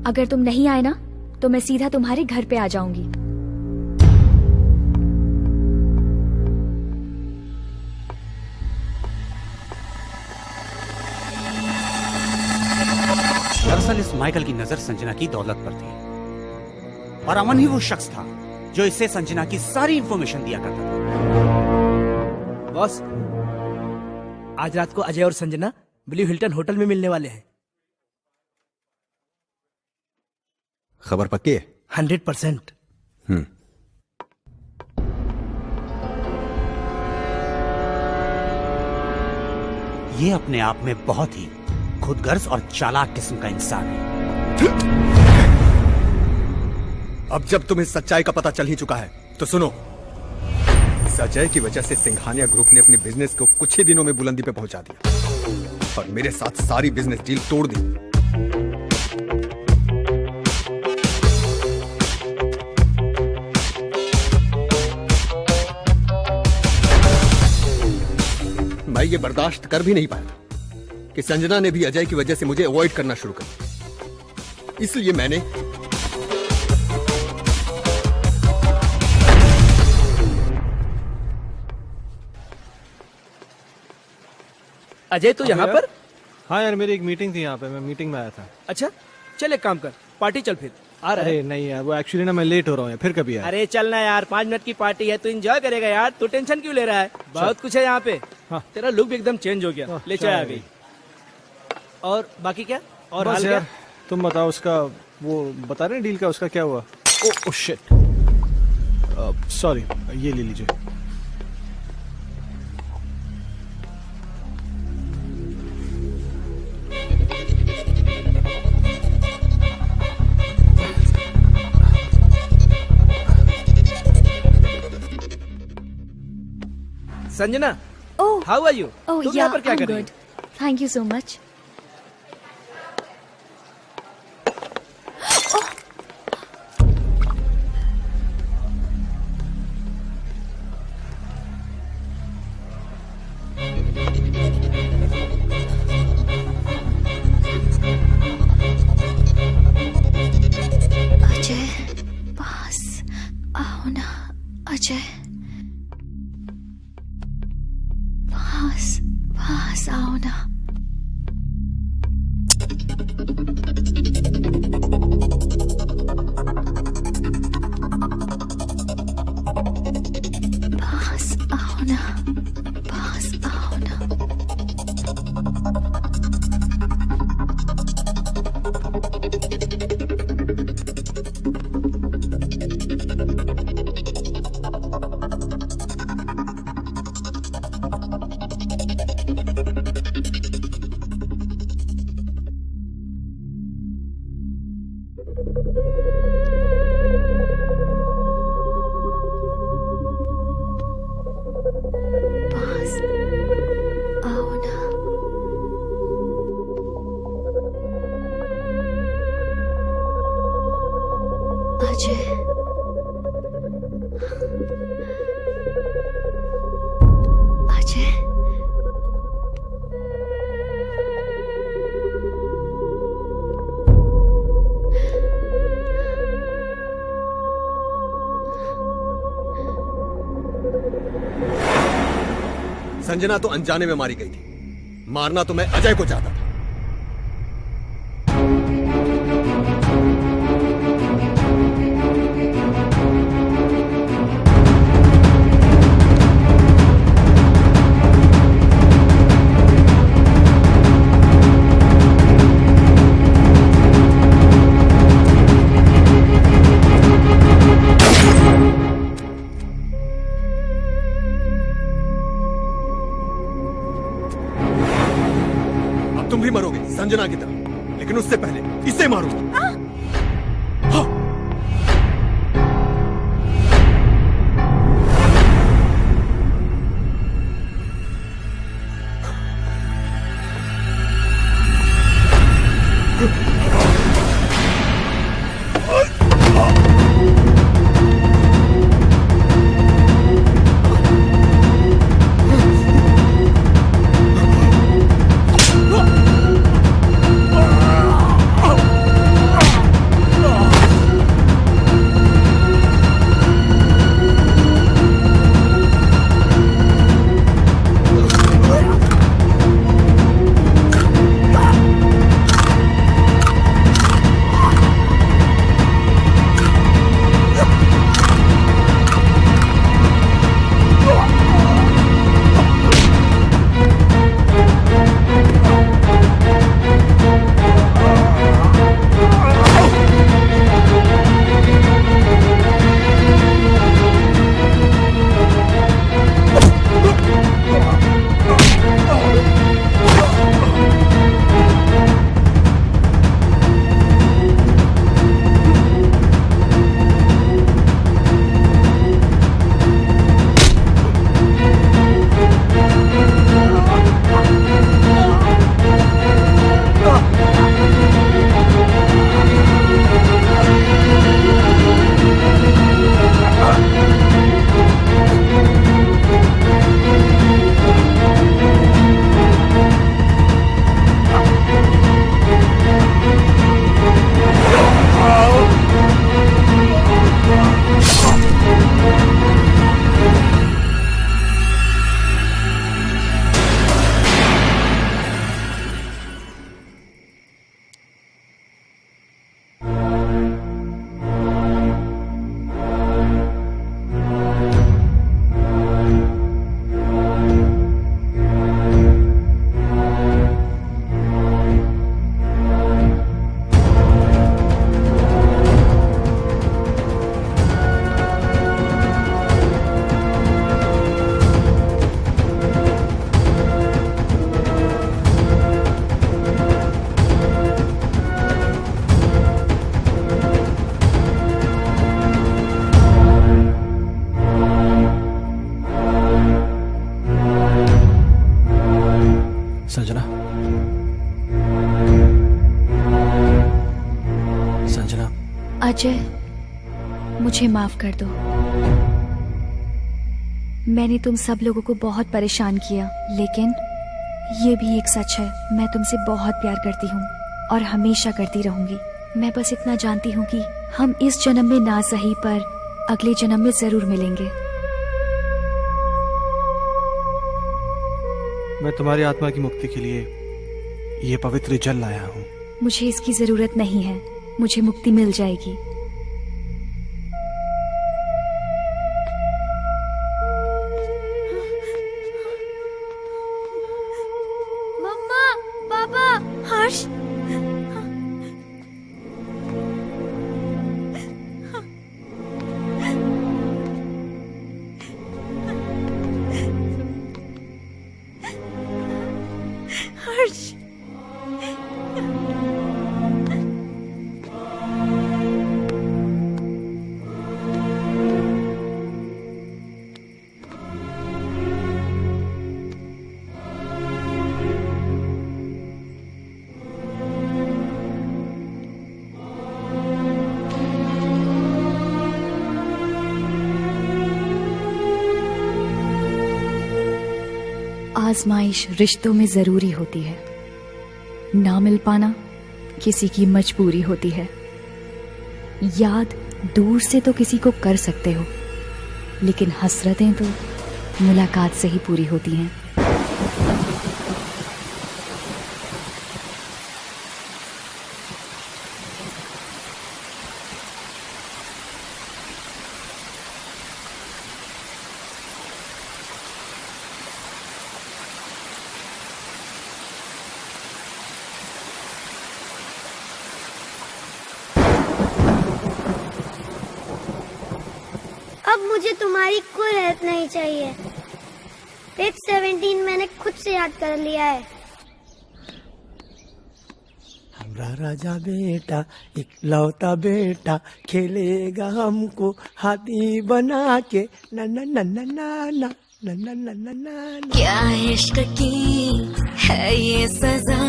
अगर तुम नहीं आए ना तो मैं सीधा तुम्हारे घर पे आ जाऊंगी। दरअसल इस माइकल की नजर संजना की दौलत पर थी, और अमन ही वो शख्स था जो इससे संजना की सारी इंफॉर्मेशन दिया करता था। बॉस, आज रात को अजय और संजना ब्लू हिल्टन होटल में मिलने वाले हैं। खबर पक्की है? 100%। ये अपने आप में बहुत ही खुदगर्ज और चालाक किस्म का इंसान है। अब जब तुम्हें सच्चाई का पता चल ही चुका है तो सुनो। अजय की वजह से सिंघानिया ग्रुप ने अपने बिजनेस को कुछ ही दिनों में बुलंदी पे पहुंचा दिया और मेरे साथ सारी बिजनेस डील तोड़ दी। मैं ये बर्दाश्त कर भी नहीं पाया कि संजना ने भी अजय की वजह से मुझे अवॉइड करना शुरू कर दिया। इसलिए मैंने अजय तो यहाँ पर? हाँ यार, मेरी एक मीटिंग थी यहाँ पे, मैं मीटिंग में आया था। अच्छा, चल एक काम कर, पार्टी चल फिर। आ रहा है? अरे नहीं यार, वो एक्चुअली ना मैं लेट हो रहा हूँ, फिर कभी यार। अरे चलना यार, 5 मिनट की पार्टी है, तू एंजॉय करेगा यार, तू टेंशन क्यों ले रहा है? बहुत कुछ है यहाँ पे। हाँ। तेरा लुक भी एकदम चेंज हो गया, ले चाय आ गई। और बाकी क्या? और हाल क्या? तुम बताओ, उसका वो बता रहे हैं डील का, उसका क्या हुआ? ओह शिट, सॉरी, ये ले लीजिए। Sanjana, oh how are you? ओह तुम यहाँ पर क्या कर रही हो? Thank you so much. पास आओ ना। अजय, अजय, संजना तो अनजाने में मारी गई थी, मारना तो मैं अजय को चाहता था। तुम भी मरोगे संजना की तरह, लेकिन उससे पहले इसे मारूंगा। संजना, संजना। अजय, मुझे माफ कर दो। मैंने तुम सब लोगों को बहुत परेशान किया, लेकिन ये भी एक सच है, मैं तुमसे बहुत प्यार करती हूँ और हमेशा करती रहूंगी। मैं बस इतना जानती हूँ कि हम इस जन्म में ना सही पर अगले जन्म में जरूर मिलेंगे। मैं तुम्हारी आत्मा की मुक्ति के लिए ये पवित्र जल लाया हूँ। मुझे इसकी जरूरत नहीं है, मुझे मुक्ति मिल जाएगी। मम्मा, पापा, हर्ष। हर्ष। आजमाइश रिश्तों में जरूरी होती है, ना मिल पाना किसी की मजबूरी होती है। याद दूर से तो किसी को कर सकते हो, लेकिन हसरतें तो मुलाकात से ही पूरी होती हैं। अब मुझे तुम्हारी कोई हेल्प नहीं चाहिए। पेज 17 मैंने खुद से याद कर लिया है। हमारा राजा बेटा इकलौता बेटा खेलेगा हमको हाथी बना के ना ना ना ना ना ना ना ना ना ना ना। क्या इश्क की है ये सजा,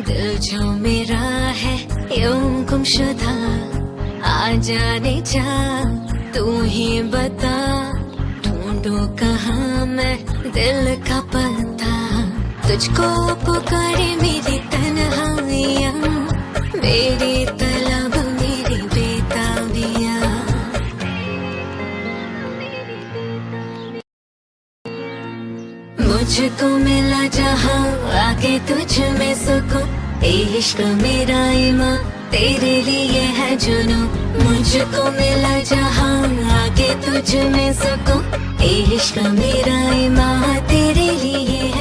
दिल जो मेरा है यूं गुमशुदा, आ जाने जा तू ही बता, ढूंढूं कहाँ मैं दिल का पता, तुझको पुकारे मेरी तन्हाइयाँ, मेरी तलब मेरी बेताबियाँ। मुझको मिला जहाँ आके तुझ में सुकून, इश्क मेरा ईमान तेरे लिए है जुनून। मुझको मिला जहाँ आके तुझ में सुकून, इश्क मेरा ईमान तेरे लिए है